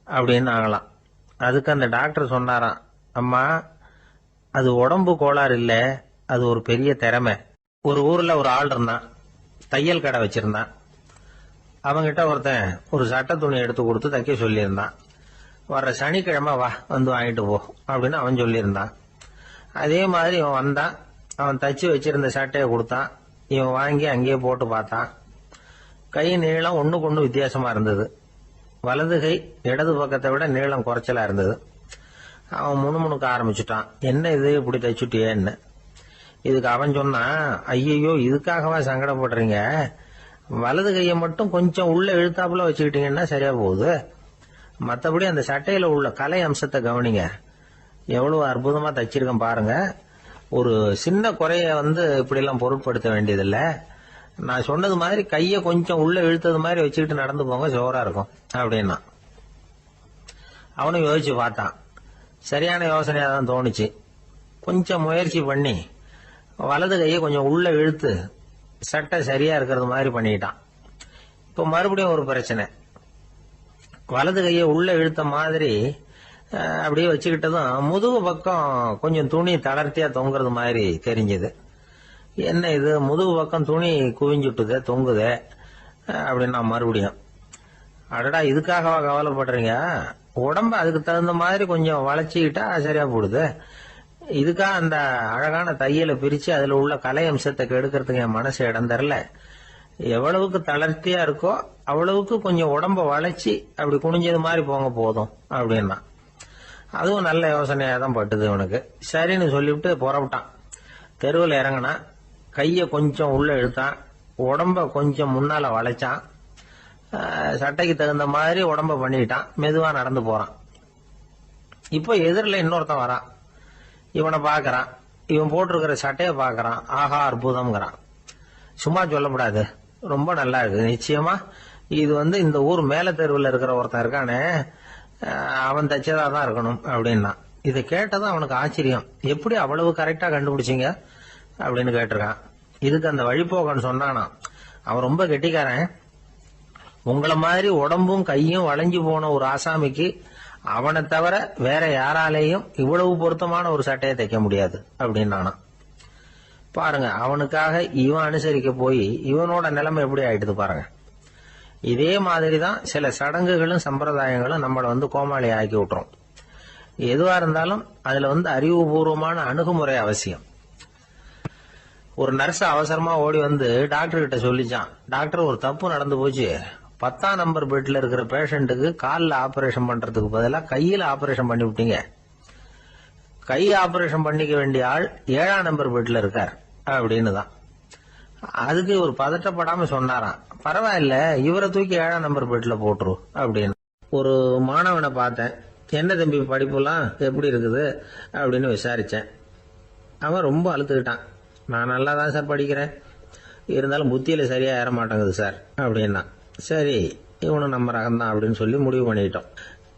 அப்படின்னு ஆகலாம். அதுக்கு அந்த டாக்டர் சொன்னாராம், அம்மா, அது உடம்பு கோளாறு இல்ல, அது ஒரு பெரிய திறமை. ஒரு ஊர்ல ஒரு ஆள் இருந்தான், தையல் கடை வச்சிருந்தான். அவங்கிட்ட ஒருத்தன் ஒரு சட்டை துணி எடுத்து கொடுத்து தைக்க சொல்லியிருந்தான். வர்ற சனிக்கிழமை வா, வந்து வாங்கிட்டு போ அப்படின்னு அவன் சொல்லியிருந்தான். அதே மாதிரி இவன் வந்தான். அவன் தச்சு வச்சிருந்த சட்டையை கொடுத்தான். இவன் வாங்கி அங்கேயே போட்டு பார்த்தான். கை நீளம் ஒண்ணுக்கு ஒண்ணு வித்தியாசமா இருந்தது. வலது கை இடது பக்கத்தை விட நீளம் குறைச்சலா இருந்தது. அவன் முணுமுணுக்க ஆரம்பிச்சுட்டான், என்ன இது இப்படி தைச்சுட்டியேன்னு. இதுக்கு அவன் சொன்னான், ஐயோ, இதுக்காகவா சங்கடப்படுறீங்க? வலது கையை மட்டும் கொஞ்சம் உள்ள இழுத்தாப்புல வச்சுக்கிட்டீங்கன்னா சரியா போகுது. மற்றபடி அந்த சட்டையில உள்ள கலை அம்சத்தை கவனிங்க, எவ்வளவு அற்புதமா தச்சிருக்கேன் பாருங்க. ஒரு சின்ன குறைய இப்படி எல்லாம் பொருட்படுத்த வேண்டியதில்லை. நான் சொன்னது மாதிரி கைய கொஞ்சம் உள்ள இழுத்தது மாதிரி வச்சுக்கிட்டு நடந்து போங்க, ஜோரா இருக்கும் அப்படின்னா. அவனும் யோசிச்சு பார்த்தான். சரியான யோசனையா தான் தோணுச்சு. கொஞ்சம் முயற்சி பண்ணி வலது கையை கொஞ்சம் உள்ள இழுத்து சட்டை சரியா இருக்கிறது மாதிரி பண்ணிட்டான். இப்ப மறுபடியும் ஒரு பிரச்சனை. வலது கையை உள்ள இழுத்த மாதிரி அப்படியே வச்சுக்கிட்டதும் முதுகு பக்கம் கொஞ்சம் துணி தளர்த்தியா தொங்குறது மாதிரி தெரிஞ்சது. என்ன இது, முதுகு பக்கம் துணி குவிஞ்சுட்டுது, தொங்குது அப்படின்னா மறுபடியும், அடடா, இதுக்காகவா கவலைப்படுறீங்க? உடம்ப அதுக்கு தகுந்த மாதிரி கொஞ்சம் வளைச்சிக்கிட்டா சரியா போடுது. இதுக்காக அந்த அழகான தையலை பிரிச்சு அதுல உள்ள கலை அம்சத்தை கெடுக்கிறதுக்கு என் மனசு இடம் தரல. எவ்வளவுக்கு தளர்த்தியா இருக்கோ அவ்வளவுக்கு கொஞ்சம் உடம்ப வளைச்சி அப்படி குனிஞ்சது மாதிரி போங்க போதும் அப்படின்னா. அதுவும் நல்ல யோசனையா தான் பட்டுது இவனுக்கு. சரின்னு சொல்லிவிட்டு புறப்பட்டான். தெருவில் இறங்கினா, கைய கொஞ்சம் உள்ள இழுத்தான், உடம்ப கொஞ்சம் முன்னால வளைச்சான், சட்டைக்கு தகுந்த மாதிரி உடம்ப பண்ணிட்டான், மெதுவா நடந்து போறான். இப்போ எதிரில் இன்னொருத்தன் வரான். இவனை பாக்குறான், இவன் போட்டிருக்கிற சட்டைய பாக்குறான். ஆஹா, அற்புதம்ங்கிறான். சும்மா சொல்லக்கூடாது, ரொம்ப நல்லா இருக்கு, நிச்சயமா இது இந்த ஊர் மேல தெருவில் இருக்கிற ஒருத்தன் இருக்கானே, அவன் தச்சதா தான் இருக்கணும் அப்படின்னா. இதை கேட்டதும் அவனுக்கு ஆச்சரியம். எப்படி அவ்வளவு கரெக்டா கண்டுபிடிச்சிங்க அப்படின்னு கேட்டிருக்கான். இதுக்கு அந்த வழிபோகன்னு சொன்னானா, அவன் ரொம்ப கெட்டிக்காரன். உங்களை மாதிரி உடம்பும் கையும் வளைஞ்சு போன ஒரு ஆசாமிக்கு அவனை தவிர வேற யாராலேயும் இவ்வளவு பொருத்தமான ஒரு சட்டையை தைக்க முடியாது அப்படின்னானா. பாருங்க, அவனுக்காக இவன் அனுசரிக்க போய் இவனோட நிலைமை எப்படி ஆயிடுது பாருங்க. இதே மாதிரிதான் சில சடங்குகளும் சம்பிரதாயங்களும் நம்மளை கோமாளி ஆக்கி விட்டுரும். எதுவா இருந்தாலும் அதுல அறிவுபூர்வமான அணுகுமுறை அவசியம். ஒரு நர்ஸ் அவசரமா ஓடி டாக்டர் கிட்ட சொல்லிச்சான், டாக்டர் ஒரு தப்பு நடந்து போச்சு, 10ஆம் நம்பர் பெட்ல இருக்கிற பேஷண்ட்டுக்கு காலில் ஆபரேஷன் பண்றதுக்கு பதிலாக கையில ஆபரேஷன் பண்ணி விட்டீங்க. கை ஆபரேஷன் பண்ணிக்க வேண்டிய ஆள் 7ஆம் நம்பர் பெட்ல இருக்கார் அப்படின்னு தான். அதுக்கு ஒரு பதட்டப்படாம சொன்னாராம், பரவாயில்ல, இவரை தூக்கி 7ஆம் நம்பர் பெட்ல போட்டுரு அப்படின்னு. ஒரு மாணவனை பார்த்தேன், என்ன தம்பி படிப்புலாம் எப்படி இருக்குது அப்படின்னு விசாரிச்சேன். அவன் ரொம்ப அழுத்துக்கிட்டான். நான் நல்லா தான் சார் படிக்கிறேன், இருந்தாலும் புத்தியில சரியா ஏற மாட்டேங்குது சார் அப்படின்னா. சரி, இவனும் நம்ம ரகம்தான் அப்படின்னு சொல்லி முடிவு பண்ணிட்டோம்.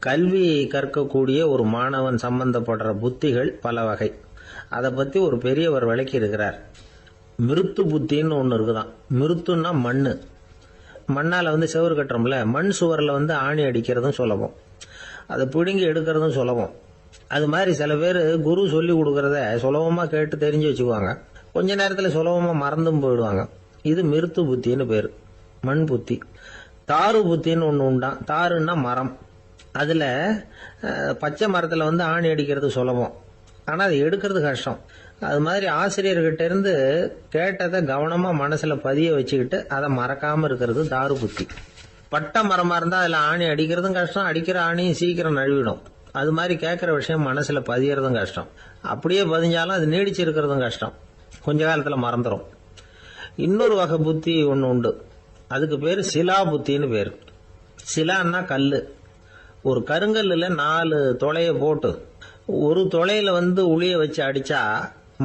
கல்வி கற்கக்கூடிய ஒரு மாணவன் சம்பந்தப்படுற புத்திகள் பல வகை. அதை பத்தி ஒரு பெரியவர் விளக்கி இருக்கிறார். மிருத்து புத்தின்னு ஒன்று இருக்குதான். மிருத்துன்னா மண்ணு. மண்ணால செவுறு கட்டுறோம்ல, மண் சுவரில் ஆணி அடிக்கிறதும் சுலபம், அதை பிடுங்கி எடுக்கிறதும் சுலபம். அது மாதிரி சில பேர் குரு சொல்லி கொடுக்கறத சுலபமா கேட்டு தெரிஞ்சு வச்சுக்குவாங்க, கொஞ்ச நேரத்தில் சுலபமா மறந்தும் போயிடுவாங்க. இது மிருத்து புத்தின்னு பேரு, மண் புத்தி. தாரு புத்தின்னு ஒன்று உண்டான். தாருன்னா மரம். அதுல பச்சை மரத்துல ஆணி அடிக்கிறது சுலபம், ஆனா அது எடுக்கிறது கஷ்டம். அது மாதிரி ஆசிரியர்கிட்ட இருந்து கேட்டதை கவனமா மனசுல பதிய வச்சுக்கிட்டு அதை மறக்காம இருக்கிறது தாரு புத்தி. பட்ட மரமா இருந்தா அதுல ஆணி அடிக்கிறதும் கஷ்டம், அடிக்கிற ஆணியும் சீக்கிரம் நழுவிடும். அது மாதிரி கேட்கிற விஷயம் மனசுல பதியறதும் கஷ்டம். அப்படியே பதிஞ்சாலும் அது நீடிச்சு இருக்கிறதும் கஷ்டம், கொஞ்ச காலத்துல மறந்துடும். இன்னொரு வகை புத்தி ஒன்று உண்டு, அதுக்கு பேரு சிலா புத்தின்னு பேரு. சிலான்னா கல்லு. ஒரு கருங்கல்லுல 4 துளைய போட்டு ஒரு துளையில உளிய வச்சு அடிச்சா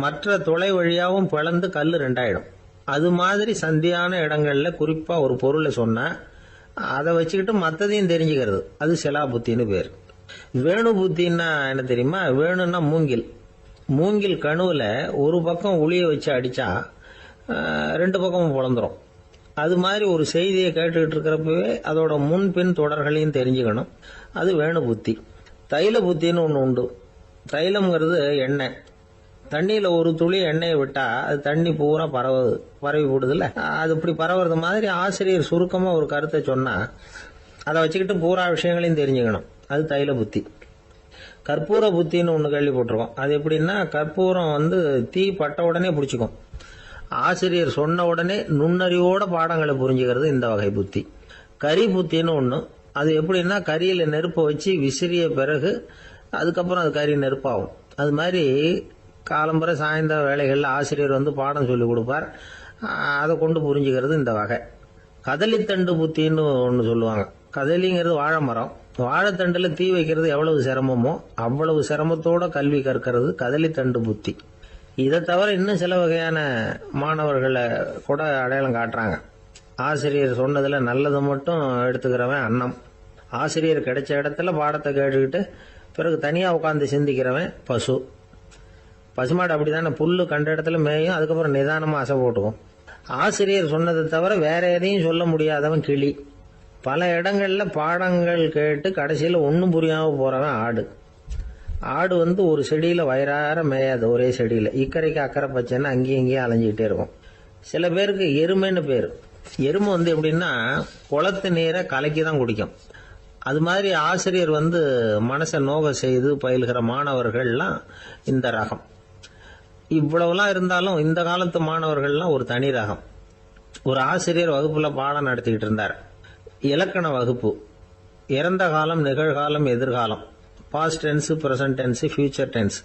மற்ற துளை வழியாவும் பிளந்து கல்லு 2 ஆயிடும். அது மாதிரி சந்தியான இடங்கள்ல குறிப்பா ஒரு பொருளை சொன்னா அதை வச்சுக்கிட்டு மற்றதையும் தெரிஞ்சுக்கிறது, அது சிலா புத்தின்னு பேர். வேணு புத்தின்னா என்ன தெரியுமா? வேணுன்னா மூங்கில். மூங்கில் கணுவுல ஒரு பக்கம் உளிய வச்சு அடிச்சா 2 பக்கமும் பிளந்துரும். அது மாதிரி ஒரு செய்தியை கேட்டுக்கிட்டு இருக்கிறப்பவே அதோட முன்பின் தொடர்களையும் தெரிஞ்சுக்கணும், அது வேணு புத்தி. தைல புத்தின்னு ஒன்று உண்டு. தைலம்ங்கிறது எண்ணெய். தண்ணியில ஒரு துளி எண்ணெயை விட்டா அது தண்ணி பூரா பரவி போடுதுல்ல, அது இப்படி பரவுறது மாதிரி ஆசிரியர் சுருக்கமா ஒரு கருத்தை சொன்னா அதை வச்சுக்கிட்டு பூரா விஷயங்களையும் தெரிஞ்சுக்கணும், அது தைல புத்தி. கற்பூர புத்தின்னு ஒன்று கேள்விப்பட்டிருக்கோம். அது எப்படின்னா, கற்பூரம் தீ பட்ட உடனே பிடிச்சிக்கும். ஆசிரியர் சொன்ன உடனே நுண்ணறிவோட பாடங்களை புரிஞ்சுக்கிறது இந்த வகை புத்தி. கரி புத்தின்னு ஒன்று. அது எப்படின்னா, கரியில நெருப்பை வச்சு விசிறிய பிறகு அதுக்கப்புறம் அது கறி நெருப்பாகும். அது மாதிரி காலம்பரை சாயந்தர வேலைகளில் ஆசிரியர் பாடம் சொல்லி கொடுப்பார், அதை கொண்டு புரிஞ்சுக்கிறது இந்த வகை. கதலித்தண்டு புத்தின்னு ஒன்று சொல்லுவாங்க. கதலிங்கிறது வாழை மரம். வாழைத்தண்டுல தீ வைக்கிறது எவ்வளவு சிரமமோ அவ்வளவு சிரமத்தோட கல்வி கற்கிறது கதலித்தண்டு புத்தி. இதை தவிர இன்னும் சில வகையான மாணவர்களை கூட அடையாளம் காட்டுறாங்க. ஆசிரியர் சொன்னதுல நல்லதை மட்டும் எடுத்துக்கிறவன் அன்னம். ஆசிரியர் கிடைச்ச இடத்துல பாடத்தை கேட்டுக்கிட்டு பிறகு தனியா உட்காந்து சிந்திக்கிறவன் பசு. பசுமாடு அப்படித்தானே, புல்லு கண்ட இடத்துல மேயும், அதுக்கப்புறம் நிதானமா அசை போட்டுக்கும். ஆசிரியர் சொன்னதை தவிர வேற எதையும் சொல்ல முடியாதவன் கிளி. பல இடங்கள்ல பாடங்கள் கேட்டு கடைசியில ஒன்னும் புரியாம போறவன் ஆடு. ஆடு ஒரு செடியில வயிறார மேயாது, ஒரே செடியில இக்கரைக்கு அக்கறை பச்சைன்னு அங்கேயும் இங்கேயும் அலைஞ்சிக்கிட்டே இருக்கும். சில பேருக்கு எருமைன்னு பேரு. எருமை எப்படின்னா, குளத்து நீரை கலக்கி தான் குடிக்கும். அது மாதிரி ஆசிரியர் மனசை நோக செய்து பயில்கிற மாணவர்கள்லாம் இந்த ரகம். இவ்வளவுலாம் இருந்தாலும் இந்த காலத்து மாணவர்கள்லாம் ஒரு தனி ரகம். ஒரு ஆசிரியர் வகுப்புல பாடம் நடத்திக்கிட்டு இருந்தார். இலக்கண வகுப்பு. இறந்த காலம், நிகழ்காலம், எதிர்காலம், past tense, present tense, future tense,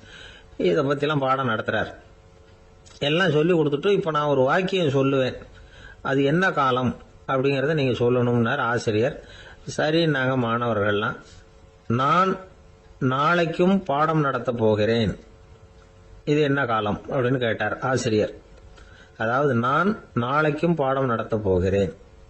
இதை பத்திலாம் பாடம் நடத்துறார். எல்லாம் சொல்லி கொடுத்துட்டு இப்ப நான் ஒரு வாக்கியம் சொல்லுவேன், அது என்ன காலம் அப்படிங்கறத நீங்க சொல்லணும்னார் ஆசிரியர். சரி, நாங்க மாணவர்கள்லாம், நான் நாளைக்கும் பாடம் நடத்த போகிறேன், இது என்ன காலம் அப்படின்னு கேட்டார் ஆசிரியர். அதாவது நான் நாளைக்கும் பாடம் நடத்த போகிறேன்,